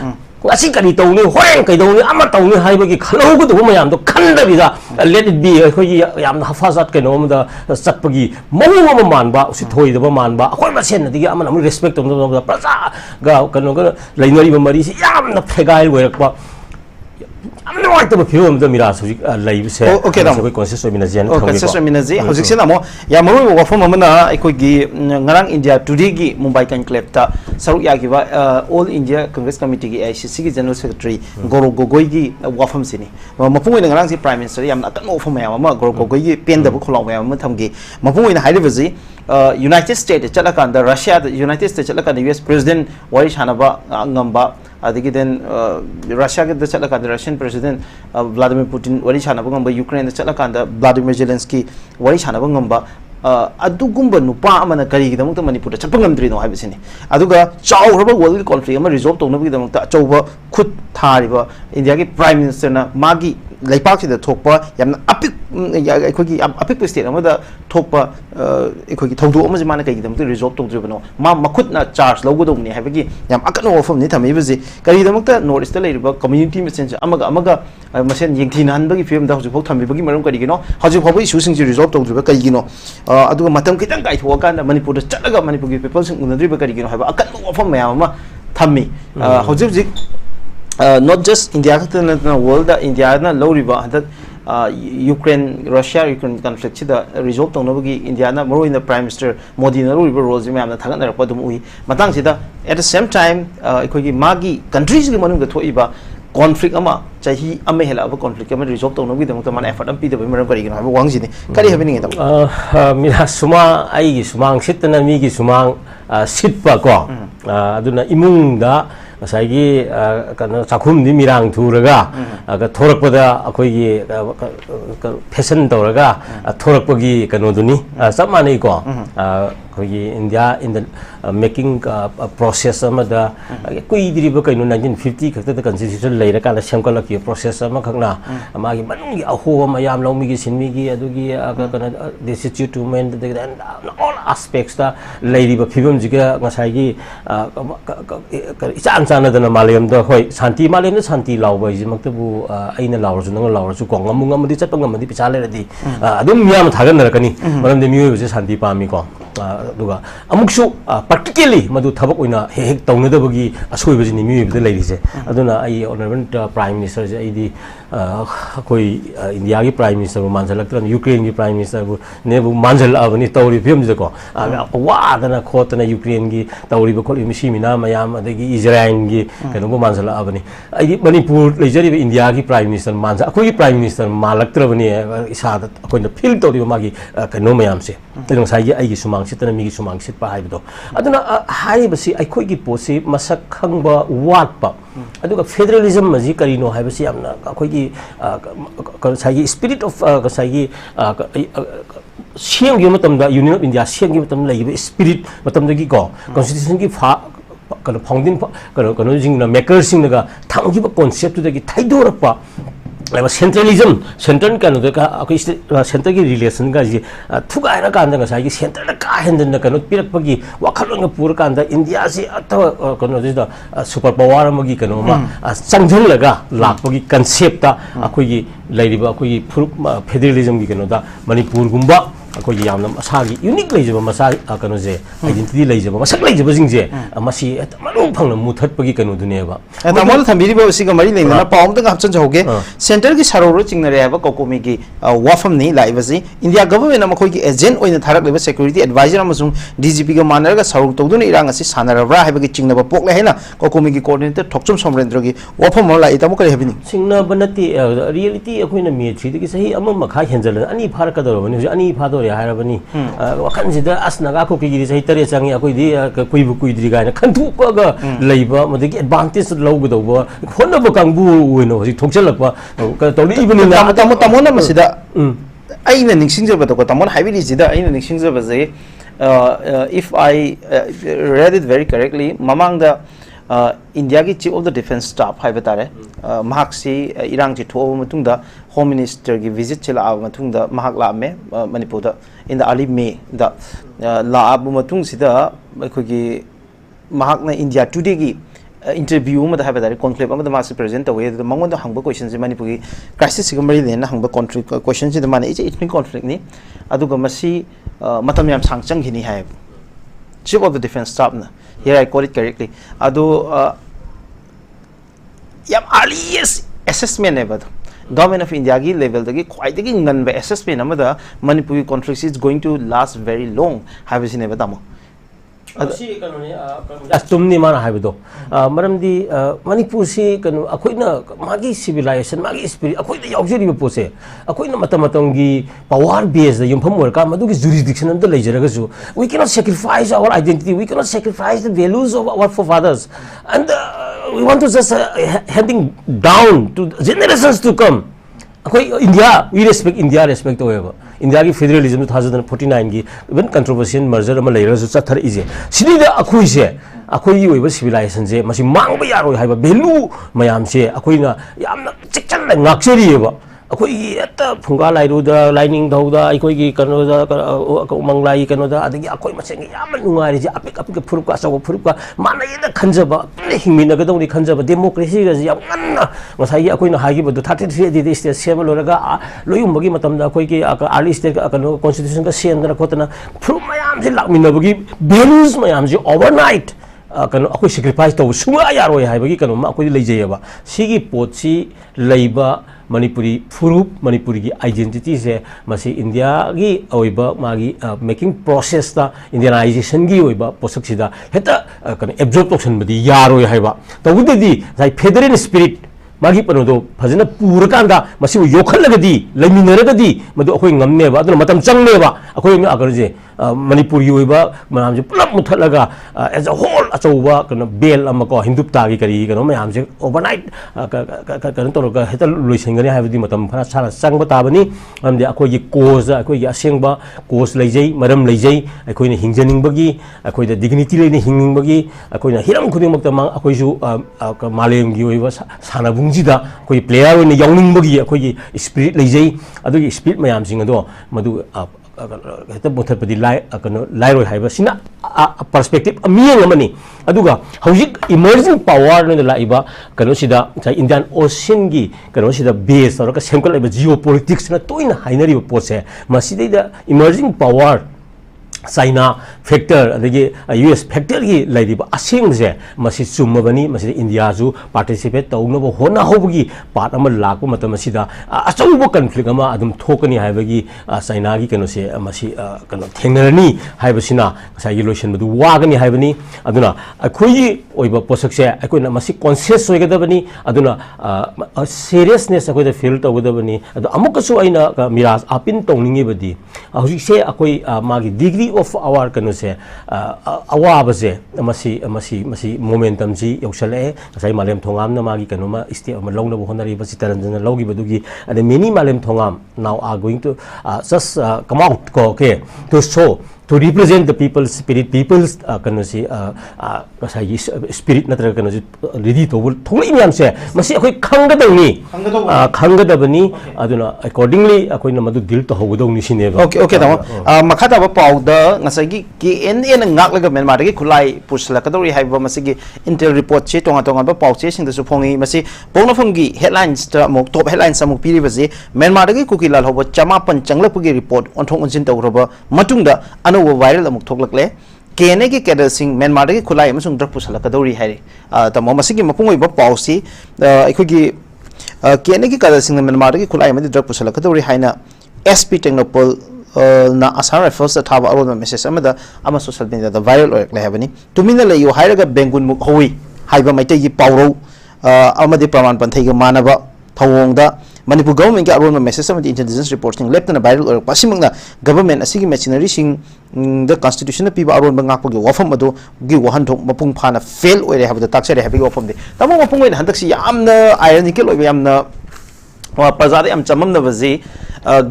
ngasi kari tawni horen kai dawni ama tawni haibagi khalo gu mayam do khanda bida let it be khoi yam hafazat ke nom da satpagi mamu ma manba usi thoi da manba khoi ma sen digi ama nam respect tom da praja ga kano ga lainari ba mari si yam na phegai werak ba am no ai to film da Miraj hojik live se okay da koi conscious mina jen conscious mina ji hojik se namo ya maru wa phom amana ai koi gi ngarang India today gi Mumbai conclave ta saruk ya gi ba all India Congress Committee gi ICC gi General Secretary Goro Gogoi gi wa phom sini mapung ina ngarang si Prime Minister yam na kan no phom ya ma Goro Gogoi gi pen da bu kholaw ya ma tham gi mapung ina haile bazi United States chala kan da Russia United States chala kan US President wari shanaba ngamba adigi then Russia ke chala kan Russian President Vladimir Putin wari shanaba ngamba Ukraine chala kan da Vladimir Zelensky wari shanaba ngamba adugumba nupa amana kari gi damukta Manipur da chapang ngamdri no habisini aduga chawraba world conflict ama resolve tawna bi damukta chawba khut thariba India ki Prime Minister na magi laipak si da thokpa yamna apik aikogi apik state amada thokpa aikogi thongdu ama jimana kai gi damukta resolve tawdri bano ma makhut na charge logo domni habigi yam akano ofam ni thami bizi kari damukta north east la iriba community message amaga masen yengthina hanbagi film da hoju phok thami bagi maram kari gino hoju phok issue sing resolve tawdri ba kai gino aduga matam kitang kai thoa kan Manipur da chalaga Manipur gi people sing unadri ba kari gino haba akan ofam mayam ma thammi hoju not just India na world da India na low riba that Ukraine Russia Ukraine conflict da resolve tong nabagi India na maro in the Prime Minister Modi na riba role mayam na thagan na pa dum ui matang sida at the same time ikoi magi countries gi manung da thoiba conflict ama chahi ame hela ba conflict ama resolve tong nabagi dam ta man effort am pi da maram kari gina wang jini kari happening ta mira suma ai gi sumang sit na mi gi sumang sit pa ko aduna imung da saigi kana chakhum ni mirang thuraga ka thorakpada akoi gi fashion toraga thorakpagi kano duni samani ko koi India in the making process amada koi diriba kaino 1950 khakta da constitution leira kala semkala ki process ama khakna amagi manungi aho mayam lawmi gi sinmi gi adugi kana destitutement and all aspects da leiriba phibam jiga ngasai gi chana dana malayam da hoi santi malayam da santi lawba ji maktabu aina lawrju nang lawrju ko ngamung ngamdi chatpang ngamdi pichale radi adum miyam thagan narakani maram de miyo je santi pami ko duga amuksu practically madu thabak oina hek tawnadabagi asoi bajini miyo de lerise aduna ai honorable Prime Minister je idi koi India gi Prime Minister manjalaktra Ukraine gi Prime Minister nebu manjal abani tawri phim je ko wa dana khotna Ukraine gi tawri ba kholi misi mina mayam adagi Israel gi kanu bo manjala abani ai Manipur lejari India gi Prime Minister manja koi Prime Minister malaktra bani isa da koina feel tawri magi kanu mayam se teng sai gi ai gi sumang sitana mi gi sumang sit pa haido aduna hai basi ai koi gi posi masak khangba watpa aduga federalism maji karino hai basi amna koi gi sai gi spirit of sai gi siang gi matam da Union of India siang gi matam lai spirit matam da gi ko constitution gi fa kana founding kana jing na maker sing naga thanggi ba concept da gi thaidor pa like centralism central kind of the center relation guys thuga na kan da sai center da ka hen da kan pirak pagi wakhalong pur kan da India si ato kan da super power magi kan ma changjung laga lak pagi concept ta akoi gi lairiba akoi gi federalism gi kan da Manipur gumba akoi gi yamna asagi unique leijaba masa kan je identity leijaba masak leijaba jing je masi malu phangna muthat pagi kan dune ba ta mol thambiri ba siga mari lengna paum da hapchan jauge center gi saroro chingna re ba kokomi gi wafam ni lai basi India government na makoi gi agent oina tharak leba security advisor amasung DGP ga manara ga saruk tawdun irang asi sanarabra haiba gi chingna ba pok le haina kokomi gi coordinator thokchum somrendra gi wafam la ita mo kare habini singna banati reality akoina mi 3 gi sahi amma makha henjal ani phar ka doro ni ani pha dore ꯇꯧꯔꯦ ꯍꯥꯏꯔꯕꯅꯤ ꯋꯥꯈꯜꯁꯤꯗ ꯑꯁ ꯅꯥꯒꯥ ꯀꯨꯀꯤꯒꯤꯗꯤ ꯆꯍꯤ 7 ꯆꯪꯉꯤ ꯑꯩꯈꯣꯏꯗꯤ ꯀꯨꯏꯕꯨ ꯀꯨꯏꯗ꯭ꯔꯤ ꯀꯥꯏꯅ ꯈꯟꯊꯣꯛꯄꯒ ꯂꯩꯕ ꯃꯗꯒꯤ advantage ꯂꯧꯒꯗꯧꯕ ꯍꯣꯠꯅꯕ ꯀꯥꯡꯕꯨ ꯑꯣꯏꯅ ꯍꯧꯖꯤꯛ ꯊꯣꯛꯆꯜꯂꯛꯄ ꯇꯧꯔꯛꯏꯕꯅꯤꯅ ꯇꯥꯃꯣꯅ ꯃꯁꯤꯗ ꯑꯩꯅ ꯅꯤꯡꯁꯤꯡꯖꯕꯗꯀꯣ ꯇꯥꯃꯣꯅ ꯍꯥꯏꯕꯤꯔꯤꯁꯤꯗ ꯑꯩꯅ ꯅꯤꯡꯁꯤꯡꯖꯕꯁꯦ if I read it very correctly mamangda India ki chief of the defense staff haiba tare mahak si irang chi thoba matungda home minister ki visit chila aba matungda mahak la me Manipur da in the early May da la abu matung sida akhoi ki mahak na India today ki interview ma da haiba tare conclave ama da ma present away da mangon da hangba question si Manipur ki crisis si gamari le na hangba conflict question si da mane is ethnic conflict ni adu ga masi matam yam sangchang hini hai chief of the defense staff na here I call it correctly ado yam earliest assessment ever government of India gi level dagi khwai dagi ngan ba assessment amada Manipur conflict is going to last very long have seen ever tamo tumni mana haido maramdi Manipur si kanu akoina magi civilization magi spirit akoina yaujeri pose akoina matamatongi power base da yumpham worka madu ki jurisdiction am da leijaraga su we cannot sacrifice our identity we cannot sacrifice the values of our forefathers and we want to just heading down to generations to come India, we respect India, respect however. India ki federalism 2049 ki even controversial merger ama leira su chathar ise. Sini da akhui se, akhui oiba civilization se, masi mangba yaro haiba value mayam se, akhui na yamna chikchan la ngakcheri ba. Akhui ata phunga lairu da lining dauda akhui ki kano da manglai kano da adagi akhui maseng yaman nungari je apik apik phuruk ka saw phuruk ka mana yeda khanjaba hingmina ga dawni khanjaba democracy ga yam nganna ngasai akhui na hagi badu 33 di state sema loraga loyum bagi matam da akhui ki early state kano constitution ka sem da khotna phuruk mayam je lakmina bagi values mayam je overnight kano akhui sacrifice to suma yaro hai bagi kano ma akhui leijeyaba sigi potsi leiba Manipuri furup Manipuri ki identity se masi India gi oiba magi making process ta Indianization gi oiba posak sida heta kan absorb option badi yaro haiba tawudedi jai federal spirit magi panodo phajana pura kanda masi yokhalagadi laiminaragadi madu akoi ngamne ba aduna matam changne ba akoi na agarje Manipuri oiba manam je pulap muthallaga as a whole achauba kana bel amako hindupta gi kari kana mayam je overnight kana toroga heta loisengani haibadi matam phara sara changba tabani amde akoi gi cause akoi gi asengba cause leijai maram leijai akoi na hingjaning bagi akoi da dignity leine hingning bagi akoi na hiram khuding makta mang akoi ju malem gi oiba sana bungjida akoi player oine yawning bagi akoi gi spirit leijai adugi spirit mayam sing ado madu heta botapadi lairoi haiba sina perspective amiyang amani aduga hojik emerging power no laiba kano sida Indian Ocean gi kano sida base or ka semkal laiba geopolitics na toina hainari pose masida da emerging power China factor adagi US factor gi laiba asing je masi chumabani masi India ju participate tawnabo hona hobgi part ama lakpa matam sida achaubo conflict ama adum thokani haibagi China gi kano se masi kano thengnarani haibasina sai lotion madu wagani haibani aduna akhoi oiba posak se akoina masi conscious oigadabani aduna seriousness akoida feel tawgadabani adu amukasu aina Miraj apin tongningi badi hauji se akoi magi degree of our kanu se awa base masi momentum ji yoksale sai malem thongam na magi kanu ma state ma longna bo honari basi taranjana logi badugi and many malem thongam now are going to just come out ko okay to show to represent the people's spirit people's kanu se sai spirit natra kanu ready to tholi myam se masi akoi khangadabani aduna accordingly akoi na madu deal to hogodong ni sine okay tamo makata ba pawda ngasagi KNN ngak laga Myanmar gi khulai pusla kadori haiba masigi intel report che tonga tonga ba pawche sing da su phongi masi bongnafam gi headlines ta mok top headlines samuk piri basi Myanmar gi kukilal hoba chamapan changlap gi report onthong onjin tawroba matungda anu viral amuk thoklakle KNA gi cadre sing Myanmar gi khulai amasung drug pusla kadori hai tamo masigi mapungoi ba pawsi aikoi gi KNA gi cadre sing Myanmar gi khulai amadi drug pusla kadori haina SP Technopol na Assam Rifles thaba arona message amada ama social media da viral orekle habani tumina leyo hairaga bengun muk hoi haiba maitai gi pawro amadi praman panthai ga manaba thawongda manipur government ga aron message amadi intelligence reporting leptana viral or pasimangna government asigi machinery sing the constitution piba aron bangak gi wafam adu gi wahan thok mapung phana fail oire habda taksare habi wafam de tamo mapung oin handaksi yamna ironical oibe yamna pazade am chamam na bazi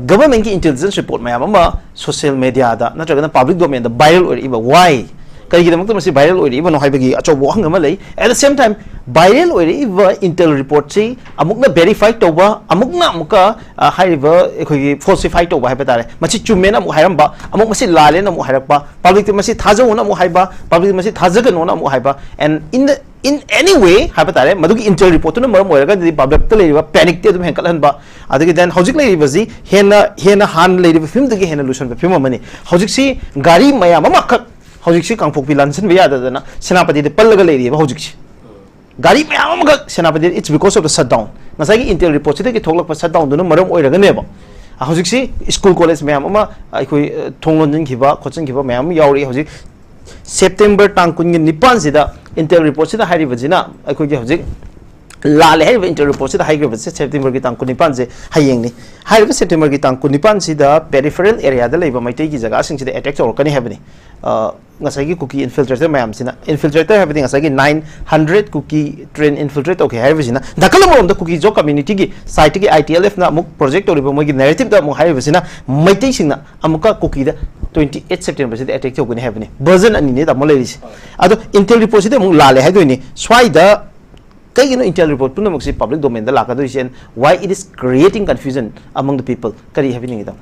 government ki intelligence report mayam ama social media da natraga public domain da viral or iba why kari gidam to masi viral or iba no haibagi acho bo hangama lei at the same time viral or iba intel report chi amukna verify toba amukna amuka haiba ekhoi falsify toba haiba tare machi chumena amu hairamba amuk masi lale na amu hairapa public masi thaja una amu haiba public masi thaja ga no amu haiba and in any way haiba tare madugi intel report na maram oiraga di public to leiba panic te dum henkal hanba adagi then hojik leiba ji hena han leiba film dagi hena lution film mani hojik si gari maya mama khak hojik si kangpok pi lansin be yada na senapati de pallaga leiba hojik si gari maya mama khak senapati it's because of the shutdown nasai gi intel report de ki thoklak pa shutdown do na maram oiraga neba hojik si school college maya mama aikoi thonglon jin khiba coaching khiba maya yauri hojik September tang kun nipan sida intel report sida hari bajina akoi ge hojik lale hai intel report sida hai ge bajse September ki tang kun nipan je hayeng ni hari September ki tang kun nipan sida peripheral area da leiba maitai ki jaga sing sida attack chor kani habni ngasai gi cookie infiltrator mayam sina infiltrator habni ngasai gi 900 cookie train infiltrate okay hari bajina dakala mo da cookie jo community gi site gi ITLF na muk project ori mo gi narrative da mo hari bajina maitai sing na amuka cookie da 28 September se attack chokuni habni version ani ne da mo leris ado intel report se mo lale hai doi ni swai da kai gino intel report puna moksi public domain da laka doi sen why it is creating confusion among the people kari happening ida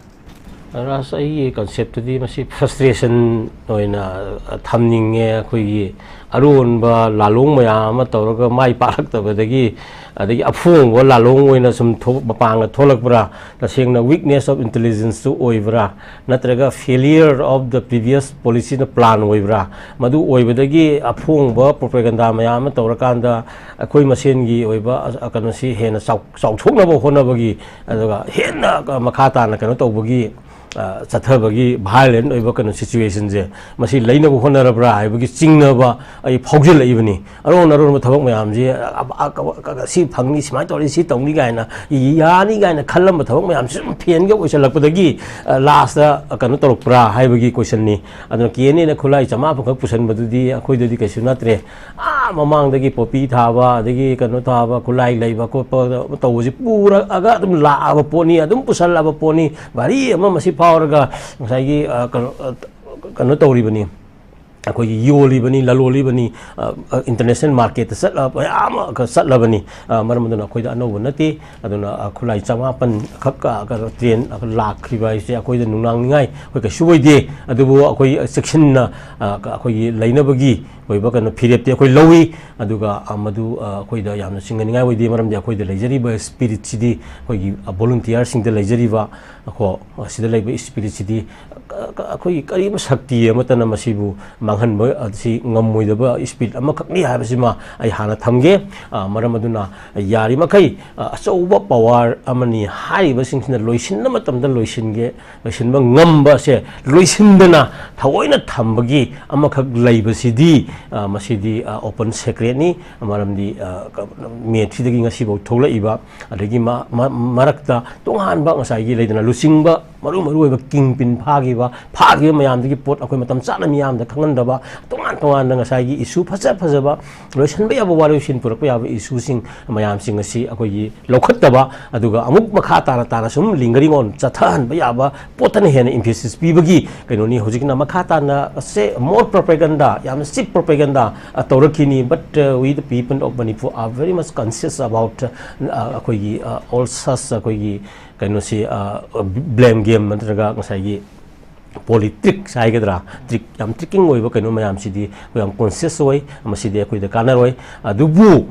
rasa ai concept di masi frustration oina thamning e khoi aron ba lalong maya ma tawraga mai parak tabadagi adagi afung wa lalong oina sum mapang tholak bra tasengna weakness of intelligence to oibra natraga failure of the previous policy na plan oibra madu oibadagi afung ba propaganda maya ma tawrakanda akhoi masen gi oiba akanasi hena sauthokna ba honabagi adaga hena makhata na kano tawbagi Sathabagi violent over situation je masi laina bu honarabra haibagi chingnaba ai phaujil ibani aron thabak mayam je si phangni simai tori si tongni gaina yani gaina khallam thabak mayam sum phen ge oisalakpadagi last da kanu torokpra haibagi question ni aduna kieni na khulai chama phak pusan badudi akhoi dodi kaisu natre mamang dagi popi thaba dagi kanu thaba khulai leiba ko tawji pura aga dum la aba poni adum pusal aba poni bari ama masi power ngasai kanu tawri bani akoi yoli bani laloli bani international market satla ama ka satla bani maramduna akoi da no nati aduna khulai chama pan khakka ka train lakh ribai se akoi da nunang ngai koi ka suboi de adubu akoi section na akoi lainabagi oiba kana phirep te akoi lowi aduga amadu akoi da yamna singani ngai oidi maramdi akoi da leijari ba spirit sidi akoi volunteer sing da leijari ba ako sida leiba spirit sidi akoi kari ma shakti amatana masibu manghan ba si ngamoi da ba spirit amakakni habasima ai hana thamge maramaduna yari makai achouba power amani hai ba singna loisin na matamda loisinge loisin ba ngamba se loisindana thawoina thambagi amakak leiba sidi masidi open secret ni maramdi methi dagi ngasi bo thola iba adagi marakta tongan ba ngasai gi leidana lusingba maru ba kingpin phagi ba mayam dagi pot akoi matam chana miyam da khangan ba tongan ngasai gi issue phaja ba loisan ba yaba walu sin purak ba issue sing mayam sing asi akoi gi lokhatta ba aduga amuk makha tana sum lingari ngon chathan ba yaba potan hena emphasis pibagi kaino ni hojikna makha tana se more propaganda yam sick propaganda taurakini but we the people of Manipur are very much conscious about akoi gi all such akoi gi kaino si blame game mantraga ngasai gi politics saigedra trick yam tricking oiba kaino mayam sidi yam conscious oi amasidi akoi da kanar oi adubu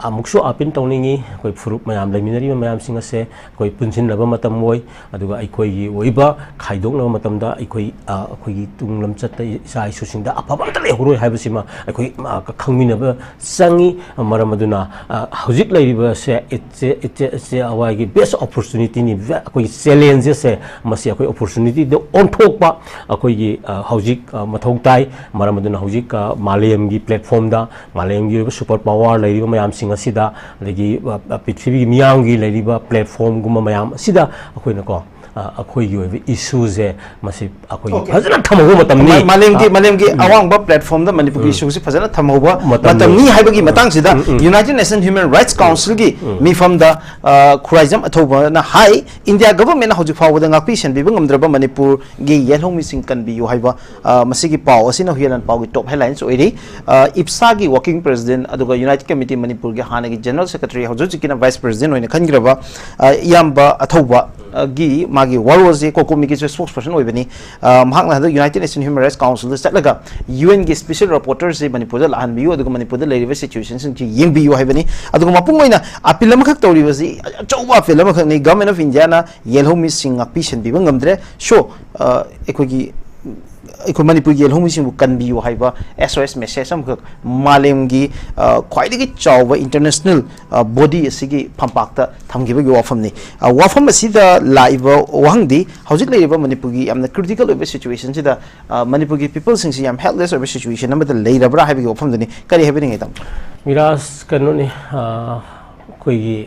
amukso apin tawningi koi furup mayam leminari mayam singa se koi punsin laba matam oi aduga aikoi gi oiba khaidok na matam da aikoi gi tunglam chatta sai su singda apaba ta le horoi haibasima aikoi khangmina ba sangi maramaduna hojik leiriba se it's awai gi best opportunity ni akoi challenge se masi akoi opportunity de on thok ꯄꯨꯊꯣꯛꯄ ꯑꯩꯈꯣꯏꯒꯤ ꯍꯧꯖꯤꯛ ꯃꯊꯧ ꯇꯥꯏ ꯃꯔꯝ ꯑꯗꯨꯅ ꯍꯧꯖꯤꯛ ꯃꯥꯂꯦꯝꯒꯤ ꯄ꯭ꯂꯦꯠꯐꯣꯔꯝꯗ ꯃꯥꯂꯦꯝꯒꯤ ꯑꯣꯏꯕ ꯁꯨꯄꯔ ꯄꯥꯋꯔ ꯂꯩꯔꯤꯕ ꯃꯌꯥꯝꯁꯤꯡ ꯑꯁꯤꯗ ꯑꯗꯒꯤ ꯄ꯭ꯔꯤꯊꯤꯕꯤꯒꯤ ꯃꯤꯌꯥꯝꯒꯤ ꯂꯩꯔꯤꯕ ꯄ꯭ꯂꯦꯠꯐꯣꯔꯝꯒꯨꯝꯕ ꯃꯌꯥꯝ ꯑꯁꯤꯗ ꯑꯩꯈꯣꯏꯅꯀꯣ ꯑꯩꯈꯣꯏꯒꯤ ꯑꯣꯏꯕ ꯏꯁꯨꯁꯦ ꯃꯁꯤ ꯑꯩꯈꯣꯏꯒꯤ ꯐꯖꯅ ꯊꯝꯍꯧꯕ ꯃꯇꯝꯅꯤ ꯃꯥꯂꯦꯝꯒꯤ ꯑꯋꯥꯡꯕ ꯄ꯭ꯂꯦꯠꯐꯣꯔꯝꯗ ꯃꯅꯤꯄꯨꯔꯒꯤ ꯏꯁꯨꯁꯤ ꯐꯖꯅ ꯊꯝꯍꯧꯕ ꯃꯇꯝꯅꯤ ꯍꯥꯏꯕꯒꯤ ꯃꯇꯥꯡꯁꯤꯗ United nation human rights ꯀꯥꯎꯟꯁꯤꯜꯒꯤ ꯃꯤꯐꯝꯗ Khuraijam ꯑꯊꯧꯕꯅ ꯍꯥꯏ ꯏꯟꯗꯤꯌꯥ ꯒꯚꯔꯟꯃꯦꯟꯠꯅ ꯍꯧꯖꯤꯛ ꯐꯥꯎꯕꯗ ꯉꯥꯛꯄꯤ ꯁꯦꯟꯕꯤꯕ ꯉꯝꯗ꯭ꯔꯕ ꯃꯅꯤꯄꯨꯔꯒꯤ ꯌꯦꯜꯍꯧꯃꯤꯁꯤꯡ ꯀꯟꯕꯤꯌꯨ ꯍꯥꯏꯕ ꯃꯁꯤꯒꯤ ꯄꯥꯎ ꯑꯁꯤꯅ ꯍꯨꯏꯌꯦꯟ ꯄꯥꯎꯒꯤ ꯇꯣꯞ ꯍꯦꯗꯂꯥꯏꯟꯁ ꯑꯣꯏꯔꯤ ꯏꯞꯁꯥꯒꯤ ꯋꯥꯔꯀꯤꯡ ꯄ꯭ꯔꯦꯁꯤꯗꯦꯟꯠ ꯑꯗꯨꯒ ꯌꯨꯅꯥꯏꯇꯦꯗ ꯀꯃꯤꯇꯤ ꯃꯅꯤꯄꯨꯔꯒꯤ ꯍꯥꯟꯅꯒꯤ ꯖꯦꯅꯔꯦꯜ ꯁꯦꯀ꯭ꯔꯦꯇꯔꯤ ꯍꯧꯖꯤꯛꯀꯤꯅ ꯚꯥꯏꯁ ꯄ꯭ꯔꯦꯁꯤꯗꯦꯟꯠ ꯑꯣꯏꯅ ꯈꯟꯈ꯭ꯔꯕ ꯏꯌꯥꯝꯕ ꯑꯊꯧꯕ गी मागी वारोजे कोकोमी की स्पोक्स पर्सन होइबनी महाकना हद United Nation Human Rights Council चलगा यूएन की स्पेशल रिपोर्टर से मणिपुर लाहन बियु अदुग मणिपुर लेरिबे सिचुएशन सिंग ची येंग बियु हाइबनी अदुग मपुंग ओइना अपील अमखक तौरिबसी चौबा अपील अमखक नि गवर्नमेंट ऑफ इंडिया ना येलहोमी सिंग अपीशन बिबा ngamdre शो एकोगी अखोई मणिपुर येलहोमी सिंग कनबियु हाइबा एसओएस मेसेज अमखक मालेमगी ख्वाइदगी चावबा इंटरनेशनल बॉडी असिगी फंपाक्ता थमगिबगी वाफमनि वाफम असिदा लाइबा वहंगदी हौजिक लेरिबा मणिपुरगी यामना क्रिटिकल ओइबा सिचुएशन सिदा मणिपुरगी पीपल सिंग सि याम हेल्पलेस ओइबा सिचुएशन अमदा लेरबरा हाइबगी वाफमदनि करी हाइबनि गेतम मिराज कनोनि कोइगी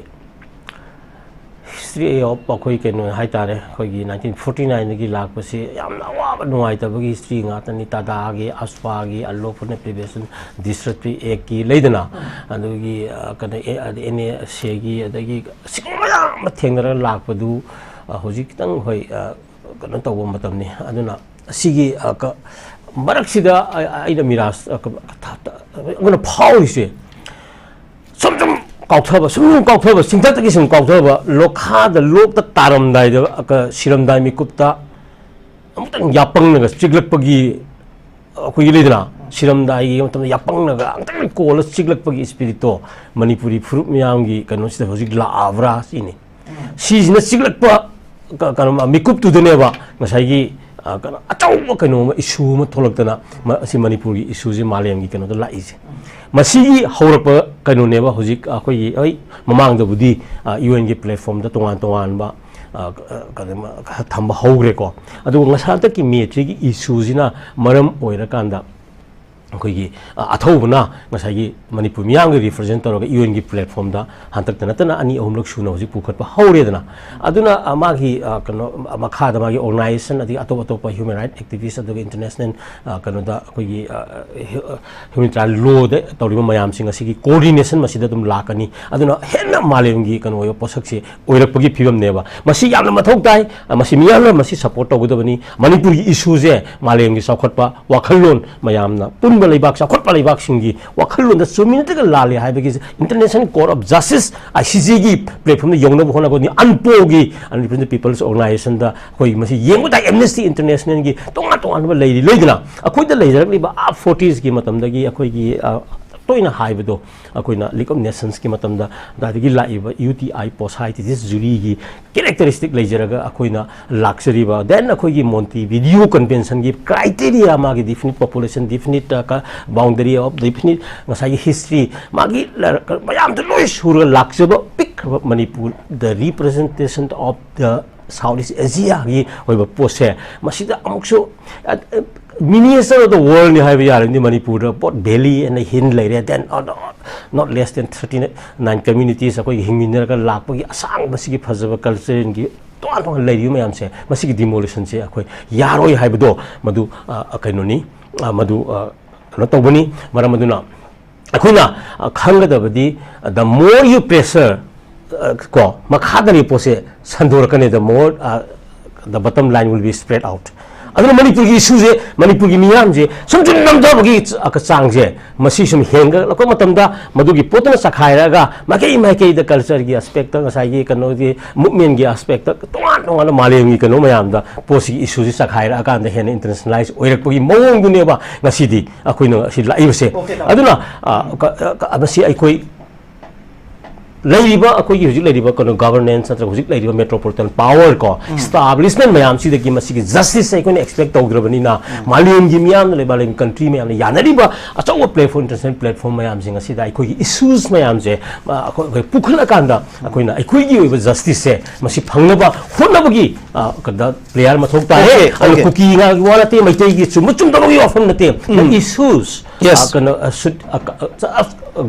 हिस्ट्री ऑफ अखोई केनो हाई तारे अखोई 1949 की लाखपसे यामना वाबा नुंगाइतबगी हिस्ट्री ngaतनि तादागी अस्फागी अल्लोफने प्रिवेशन डिस्ट्रिक्ट एक की लेदना अदुगी कने एने सेगी अदगी सिगमया मथेंगरा लाखपदु होजिक तंग होय कनो तौबो मतमनि अदुना सिगी मरक्सिदा आइना मिराज अगुना फाउरिसे समजम काउथब सुम काउथब सिंथत की सुम काउथब लोखा द लोक त तारमदाय द सिरमदाय मिकुप्ता अमतन यापंग न चिगलकपगी अखोई लेदना सिरमदाय मतम यापंग न अंतन कोल चिगलकपगी स्पिरिटो मणिपुरी फुरुप मियांगी कनो सिदा होजिक लावरा सिनी सिजना चिगलकप कनो मिकुप तुदनेबा ngसाइगी कनो अचौब कनो इशू म थोलक्तना असि मणिपुरी इशू जे मालेमगी कनो द लाइसे मसीगी हौरप कनोनेबा हुजिक अखोई ओइ ममांगदबुदी यूएन की प्लेटफॉर्म द तोंगान तोंगान बा थंब हौग्रेको अदु ngasa की मेट्री की इशूजिना मरम ओइरकांदा अखोई अथौबना ngसाइगी मणिपुर मियांग रिप्रेजेंट तौरगा यूएन की प्लेटफॉर्म दा हंतक तनतना अनि अहुमलक सुना हुजिक पुखत हौरेदना अदुना मागी कनो मखादा मागी ऑर्गेनाइजेशन अदि अतोप अतोप ह्यूमन राइट एक्टिविस्ट अदुगा इंटरनेशनल कनो दा अखोई ह्यूमनिटारियन लॉ दे तौरिबा मयाम सिंग असिगी कोऑर्डिनेशन मसिदा दुम लाकनी अदुना हेन्ना मालेमगी कनो यो पोसक्से ओइरकपगी फिबम नेबा मसि यामना मथौ ताइ मसि मियामना मसि सपोर्ट तौगदबनी मणिपुर की इशू जे मालेमगी सखटपा वाखललोन मयामना पुनबा लेबाक सखटपा लेबाक सिंगी वाखललोन द सुमिनतग लाले हाइबगी International Court of Justice ICJ की प्लेटफॉर्म द योंगना होना को नि अनपोगी अनरिप्रेजेंटेड पीपल्स ऑर्गेनाइजेशन दा कोई मसि येंगुदा एमनेस्टी इंटरनेशनल की तोंगा तोंगा लेरि लेदना अखोई द लेजरकलिबा 40s की मतमदगी अखोई की तोइना हाइबदो अखोइना लीग ऑफ नेशंस की मतमदा दादगी लाइबा यूटीआई पोसाइटी दिस जुरी की कैरेक्टरिस्टिक लेजरगा अखोइना लाक्सरीबा देन अखोइगी मोंटी वीडियो कन्वेंशन की क्राइटेरिया मागी डिफिनिट पॉपुलेशन डिफिनिट का बाउंड्री ऑफ डिफिनिट ngसाई हिस्ट्री मागी मयाम द लोइ सुर लाक्सबा पिक मणिपुर द representation of the South East Asia की होइबा पोसे मसिदा अमुक्सो miniature of the world ni haiba yar ni manipur port valley and hin laire then not less than 39 communities akoi hingminner ka lakpagi asang basigi phajaba culture ingi ton ton lairi mayam se masigi demolition se akoi yaroi haibado madu kainoni madu no tobani maram maduna akoina khangadabadi the more you pressure ko makhadani pose sandorakane the more the bottom line will be spread out अदुना Manipur की issue जे मणिपुर की मियाम जे समजुन नमजाबगी चांग जे मसी सुम हेंग लको मतमदा मदुगी पोतना सखायरागा मके माइके the culture की aspect ngसाई कनो की movement की aspect तोंगान तोंगान मालेमगी कनो मयामदा पोसी इशू जे सखायरा का द हेन इंटरनेशनलाइज ओइरकपगी मवोंग दुनेबा ngasiदी अखोइनो असि लाइबसे अदुना अबसी अखोइ लेरिबा अखोगी हुजिक लेरिबा कनो गवर्नेंस नत्र हुजिक लेरिबा मेट्रोपोलिटन पावर को एस्टैब्लिशमेंट मयाम सी दगी मसी जस्टिस से कोने एक्सपेक्ट तौद्रबनी ना मालियम गी मियाम लेबा लेम कंट्री में यानरिबा अचौ प्लेटफॉर्म इंटरनेशनल प्लेटफॉर्म मयाम सिंग असिदा अखोगी इश्यूज मयाम से अखोई पुखला कांदा अखोइना अखोगी ओइबा जस्टिस से मसी फंगनबा होनबगी कदा प्लेयर मथोक ताहे अल कुकी गा वालाते मैते गी चुम चुम दबगी ऑफन नते issues should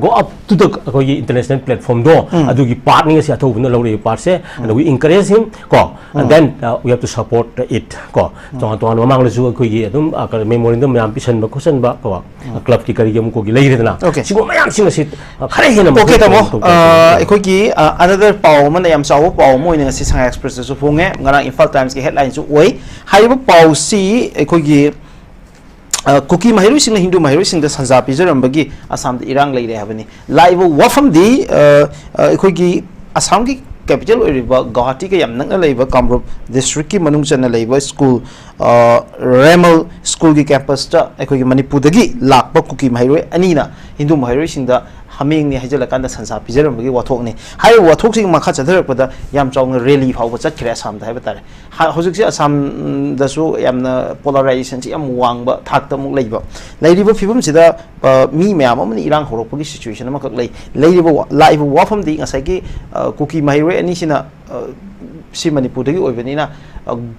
go up to the international platform do adugi part ni si athobuna lawri part se and we encourage him ko and then we have to support it ko tong tong mamang lu su ko gi adum memorandum mayam pisan ba question ba ko club ki kari gam ko gi leire dana sigo mayam sing si khare hena okay tamo ko gi another paw man yam saw paw mo ni si sang express su phonge ngara Imphal Times ki headline su oi haiba paw si ko gi Kuki महिरु सिंह हिंदू महिरु सिंह द संजा पिजरंबगी असम द इरांग लेरे हबनी लाइव वफम दी अखोगी असम की कैपिटल ओरिबा गुवाहाटी के यम नंगना लेबा कामरूप डिस्ट्रिक्ट की मनुंग चना लेबा स्कूल रेमल स्कूल की कैंपस ता अखोगी मणिपुर दगी लाकबा कुकी महिरु अनीना हिंदू महिरु सिंह द हमें नि हजल कांदा संसा पिजरंबगी वाथोक ने हाय वाथोक सिंग मखा चधरपदा याम चाउंग रैली फाव चतखरे असम दा हायबतारे हौजिक से असम दसु यामना पोलराइजेशन से याम वांगबा थाकता मुक लेबा लेरिबा फिबम सिदा मी ma'am अमनि इरांग होरकपगी situation अमखक लेरिबा live वाफम the ngसाइगी cookie माहिरे अनिसिना si manipur dagi oibani na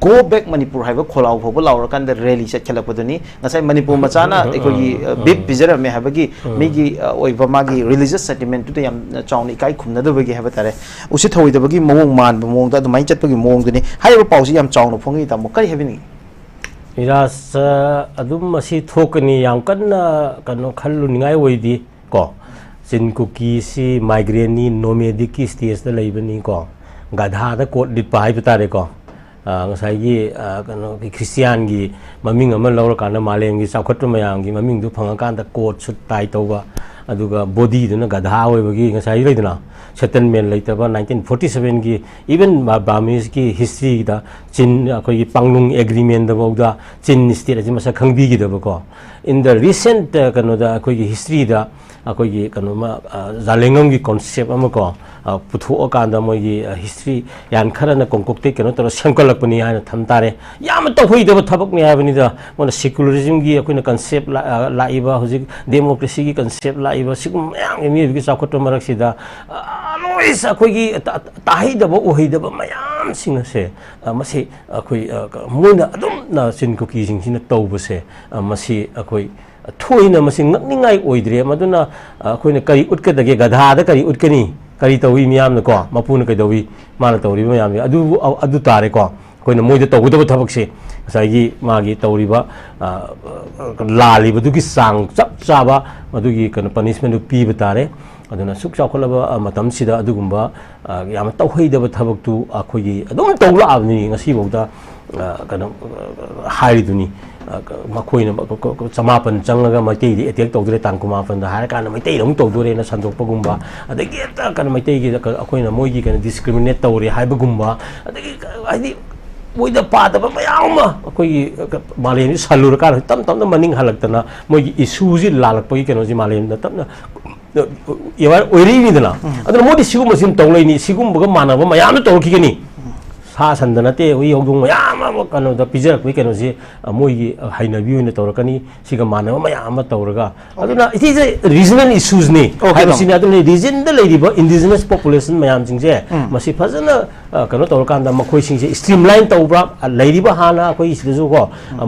go back manipur haiba kholau phoba laura kan da rally chat khelapodani ngasai manipur machana ekoi big bizarre me habagi migi oiba magi religious sentiment tu yam chawni kai khumna da bagi haba tare usi thoi da bagi mong man mong da mai chat bagi mong dani haiba pausi yam chawno phongi ta mo kai habini Miraj adum masi thokani yam kan kano khallu ningai oidi ko sin kuki si migraine ni nomadic ki stage da laibani ko gadha da court dit pai patare ko ngasai gi kano christian gi maming ama lawra kana maleng gi saukhatru mayang gi maming du phanga kan da court sut tai toba aduga body du na gadha oi bagi ngasai leidna settlement leitaba 1947 gi even Burmese ki history da chin akoi panglung agreement da bauda chin state ji masa khangbi gi da ko in the recent kano da akoi history da akoi gi kano ma zalengam gi concept ama ko puthu kan da moi gi history yan khara na kongkok te kano to sangkalak pani ha tham tare yam to hoi da thabak ni ha bani da mon secularism gi akoi na concept laiba hojik democracy gi concept laiba sigum yang mi gi sakot marak sida lois akoi gi tahi da bo hoi da mayam sing se masi akoi moina adum na sin ko ki sing sin to bu se masi akoi thoina masi ngakningai oidre maduna akoi na kari utka da ge gadha da kari utkani kari tawi miyam na ko mapuna kai dawi mana tawri miyam adu tare ko koina moi da tawu da thabak se sai gi magi tawri ba lali ba du gi sang chap chaba madu gi kan punishment du pi batare aduna suk chakholaba matam sida adugumba yam tawhei da thabak tu akhoi gi adum tawla abni ngasi bauda kan hairi duni makoina samapan changaga maitei di attack tawdure tangkuma fan da har kana maitei dong tawdure na sandokpa gumba adagi ta kana maitei gi akoina moigi kana discriminate tawre haibagumba adagi ai moi da pa da mayama akoi malem ni salur ka tam tam da maning halaktana moi issue ji lalak pagi keno ji malem da tam na yawa oiri ni dana adana modi sigum masim tawlai ni sigum baga manaba mayam na tawki gani sa sandana te ui hogdung mayam kano da pijarak wi keno ji moi gi haina view ni tawrakani siga manaba mayam tawraga aduna it is a regional issues ni habsini aduna region da ladiba indigenous population mayam jingje masi phajana kano tawrakan da makhoi singje streamline tawbra ladiba hana koi isju ko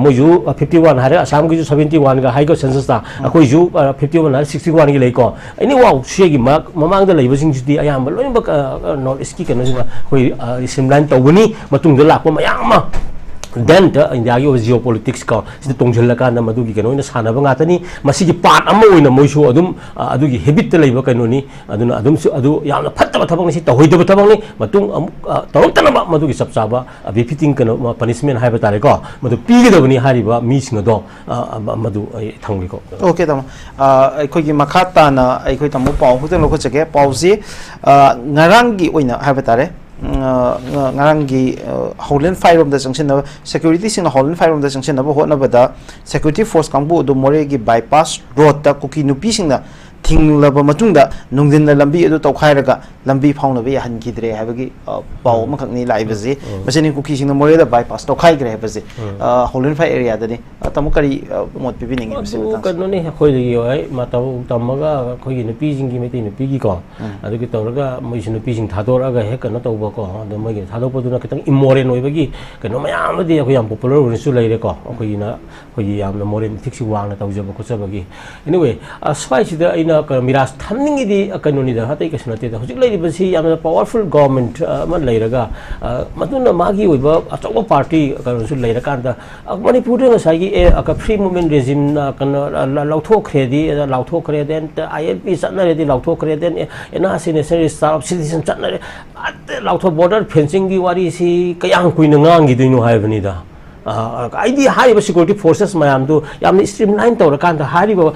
moi ju 51 hare assam gi 71 ga haigo census da akoi ju 51 hare 61 gi lei ko ani wow shegi mamang da leiba sing ji ayam loi ba north east ki kano ji koi streamline tawbuni matung da lakpa mayam then India gi geopolitics ka sida tongjella ka na madu gi kano ina sana ba ngata ni masi gi part amma oina moisu adum adu gi habit leiba kano ni aduna adum su adu yamna phatta thabang ni si tawhoi da thabang ni matung tawang tana ba madu gi sapsaba befitting kano punishment haiba tare ko madu pi gi dabani hariba mi singa do madu thangli ko okay tam khoi gi makhata na khoi tamu pau huteng lo ko cheke pau si ngarang gi oina haiba tare ngarangi Holland Fire of the Junction security sing Holland Fire of the Junction hot na bada security force kambu do more gi bypass road ta kuki nupi sing na ꯊꯤꯡꯂꯕ ꯃꯇꯨꯡꯗ ꯅꯨꯡꯊꯤꯟꯗ ꯂꯝꯕꯤ ꯑꯗꯨ ꯇꯧꯈꯥꯏꯔꯒ ꯂꯝꯕꯤ ꯐꯥꯎꯅꯕ ꯌꯥꯍꯟꯈꯤꯗ꯭ꯔꯦ ꯍꯥꯏꯕꯒꯤ ꯄꯥꯎ ꯑꯃꯈꯛꯅꯤ ꯂꯥꯛꯏꯕꯁꯤ ꯃꯁꯤꯅꯤ ꯀꯨꯀꯤꯁꯤꯡꯅ ꯃꯣꯔꯦꯗ ꯕꯥꯏꯄꯥꯁ ꯇꯧꯈꯥꯏꯈ꯭ꯔꯦ ꯍꯥꯏꯕꯁꯤ ꯍꯣꯂꯦꯟ ꯐꯥꯏ ꯑꯦꯔꯤꯌꯥꯗꯅꯤ ꯇꯥꯃꯣ ꯀꯔꯤ ꯃꯣꯠ ꯄꯤꯕꯤꯅꯤꯡꯉꯤ ꯃꯁꯤ ꯃꯇꯥꯡꯁꯤꯗ ꯀꯩꯅꯣꯅꯤ ꯑꯩꯈꯣꯏꯗꯒꯤ ꯍꯣꯏ ꯃꯇꯧ ꯇꯝꯃꯒ ꯑꯩꯈꯣꯏꯒꯤ ꯅꯨꯄꯤꯁꯤꯡꯒꯤ ꯃꯩꯇꯩ ꯅꯨꯄꯤꯒꯤꯀꯣ ꯑꯗꯨꯒꯤ ꯇꯧꯔꯒ ꯃꯣꯏꯁꯨ ꯅꯨꯄꯤꯁꯤꯡ ꯊꯥꯗꯣꯔꯛꯑꯒ ꯍꯦꯛ ꯀꯩꯅꯣ ꯇꯧꯕꯀꯣ ꯑꯗꯣ ꯃꯣꯏꯒꯤ ꯊꯥꯗꯣꯛꯄꯗꯨꯅ ꯈꯤꯇꯪ ꯏꯃꯣꯔꯦꯜ ꯑꯣꯏꯕꯒꯤ ꯀꯩꯅꯣ ꯃꯌꯥꯝ ꯑꯃꯗꯤ ꯑꯩꯈꯣꯏ ꯌꯥꯝ ꯄꯣꯄꯨꯂꯔ ꯑꯣꯏꯅꯁꯨ ꯂꯩꯔꯦꯀꯣ ꯑꯩꯈꯣꯏꯒꯤ ꯌꯥꯝꯅ ꯃꯣꯔꯦꯜ ꯏꯊꯤꯛꯁꯤ ꯋꯥꯡꯅ ꯇꯧꯖꯕ ꯈꯣꯠꯆꯕꯒꯤ ꯑꯦꯅꯤꯋꯦ ꯁ꯭ꯋꯥꯏꯁꯤꯗ ꯑꯩꯅ ꯃꯤꯔꯥꯖ ꯊꯝꯅꯤꯡꯉꯤꯗꯤ ꯀꯩꯅꯣꯅꯤꯗ ꯑꯇꯩ ꯀꯩꯁꯨ ꯅꯠꯇꯦꯗ ꯍꯧꯖꯤꯛ ꯂꯩꯔꯤꯕꯁꯤ ꯌꯥꯝꯅ ꯄꯥꯋꯔꯐꯨꯜ ꯒꯣꯚꯔꯟꯃꯦꯟꯠ ꯑꯃ ꯂꯩꯔꯒ ꯃꯗꯨꯅ ꯃꯥꯒꯤ ꯑꯣꯏꯕ ꯑꯆꯧꯕ ꯄꯥꯔꯇꯤ ꯀꯩꯅꯣꯁꯨ ꯂꯩꯔꯀꯥꯟꯗ ꯃꯅꯤꯄꯨꯔꯗ ꯉꯁꯥꯏꯒꯤ ꯐ꯭ꯔꯤ ꯃꯨꯚꯃꯦꯟ ꯔꯦꯖꯤꯝꯅ ꯀꯩꯅꯣ ꯂꯧꯊꯣꯛꯈ꯭ꯔꯦꯗꯤ ꯂꯧꯊꯣꯛꯈ꯭ꯔꯦ ꯗꯦꯟ ILP ꯆꯠꯅꯔꯦꯗꯤ ꯂꯧꯊꯣꯛꯈ꯭ꯔꯦ then NRC National Register of Citizen ꯆꯠꯅꯔꯦ ꯂꯧꯊꯣꯛ ꯕꯣꯔꯗꯔ ꯐꯦꯟꯁꯤꯡꯒꯤ ꯋꯥꯔꯤꯁꯤ ꯀꯌꯥꯝ ꯀꯨꯏꯅ ꯉꯥꯡꯈꯤꯗꯣꯏꯅꯣ ꯍꯥꯏꯕꯅꯤꯗ ꯑꯩꯗꯤ ꯍꯥꯏꯔꯤꯕ ꯁꯦꯀ꯭ꯌꯨꯔꯤꯇꯤ ꯐꯣꯔꯁꯦꯁ ꯃꯌꯥꯝꯗꯨ ꯌꯥꯝꯅ ꯁ꯭ꯇ꯭ꯔꯤꯝꯂꯥꯏꯟ ꯇꯧꯔꯀꯥꯟꯗ ꯍꯥꯏꯔꯤꯕ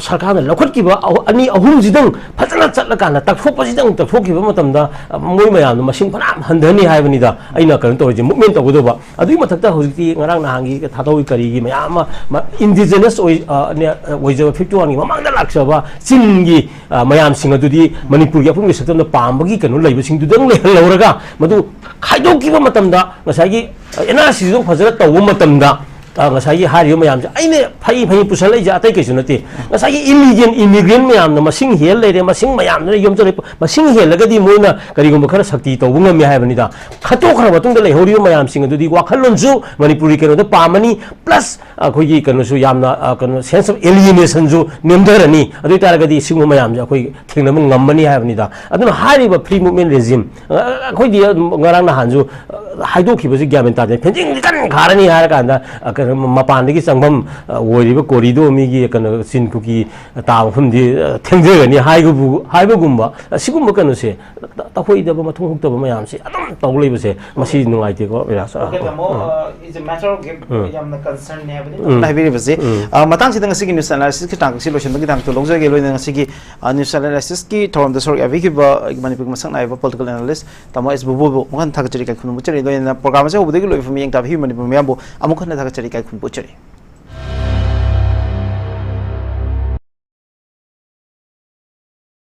ꯁꯔꯀꯥꯔꯅ ꯂꯧꯈꯠꯈꯤꯕ ꯑꯅꯤ ꯑꯍꯨꯝꯁꯤꯗꯪ ꯐꯖꯅ ꯆꯠꯂꯀꯥꯟꯗ ꯇꯛꯊꯣꯛꯈꯤꯕ ꯃꯇꯝꯗ ꯃꯣꯏ ꯃꯌꯥꯝꯗꯣ ꯃꯁꯤꯡ ꯐꯅꯌꯥꯝ ꯍꯟꯊꯅꯤ ꯍꯥꯏꯕꯅꯤदा ꯑꯩꯅ ꯀꯩꯅꯣ ꯇꯧꯔꯤꯁꯦ ꯃꯨꯚꯃꯦꯟ ꯇꯧꯒꯗꯧꯕ ꯑꯗꯨꯒꯤ ꯃꯊꯛꯇ ꯍꯧꯖꯤꯛꯇꯤ ꯉꯔꯥꯡ ꯅꯍꯥꯟꯒꯤ ꯊꯥꯗꯣꯛꯏ ꯀꯔꯤꯒꯤ ꯃꯌꯥꯝ ꯑꯃ ꯏꯟꯗꯤꯖꯤꯅꯁ ꯑꯣꯏꯖꯕ 51ꯒꯤ ꯃꯃꯥꯡꯗ ꯂꯥꯛꯆꯕ ꯆꯤꯡꯒꯤ ꯃꯌꯥꯝꯁꯤꯡ ꯑꯗꯨꯗꯤ ꯃꯅꯤꯄꯨꯔꯒꯤ ꯑꯄꯨꯟꯕ ꯁꯛꯇꯝꯗ ꯄꯥꯝꯕꯒꯤ ꯀꯩꯅꯣ ꯂꯩꯕꯁꯤꯡꯗꯨꯗꯪ ꯂꯩꯍꯜꯂꯧꯔꯒ ꯃꯗꯨ ꯈꯥꯏꯗꯣꯛꯈꯤꯕ ꯃꯇꯝꯗ ꯉꯁꯥꯏꯒꯤ NRCꯗꯨ ꯐꯖꯅ ꯇꯧꯕ ꯃꯇꯝꯗ ngасai hari mayam aine phai pusal ja atai kaisu nate ngасai illegal immigrant mayam na masing hel leire masing mayam na yom chore masing hel lagadi moina karigum khara sakti tawbunga mi haibani da khato khara batung da lehori mayam sing adudi wakhallon ju manipuri kero da pamani plus akhoi kanu su yamna kanu sense of alienation ju nemdarani adu taragadi singu mayam ja akhoi thingnam ngammani haibani da aduna hari ba free movement regime akhoi di ngarang na hanju haidok khibasi gyamen ta penjing kan kharani har kanda mapandagi sangbam woriba korido migi kana sinkuki taamfumdi thengjegani haibagumba sigumba kanu se tahoidaba mathung huktaba mayamsi adum tawleibase masi nungaite ko mirasa okay tamo is a matter of yamna concern ne habani naibiri base matang sidang sigi news analysis ki tang si lotion bagi tang to longja ge loina sigi news analysis ki thom the sort aviki ba manipur masang naiba political analyst tamo is bubu mohan thakachari ka khunu muchari loina program se obudegi loi fami yang ta hi manipur mayambo amukhan thakachari kai khun puchari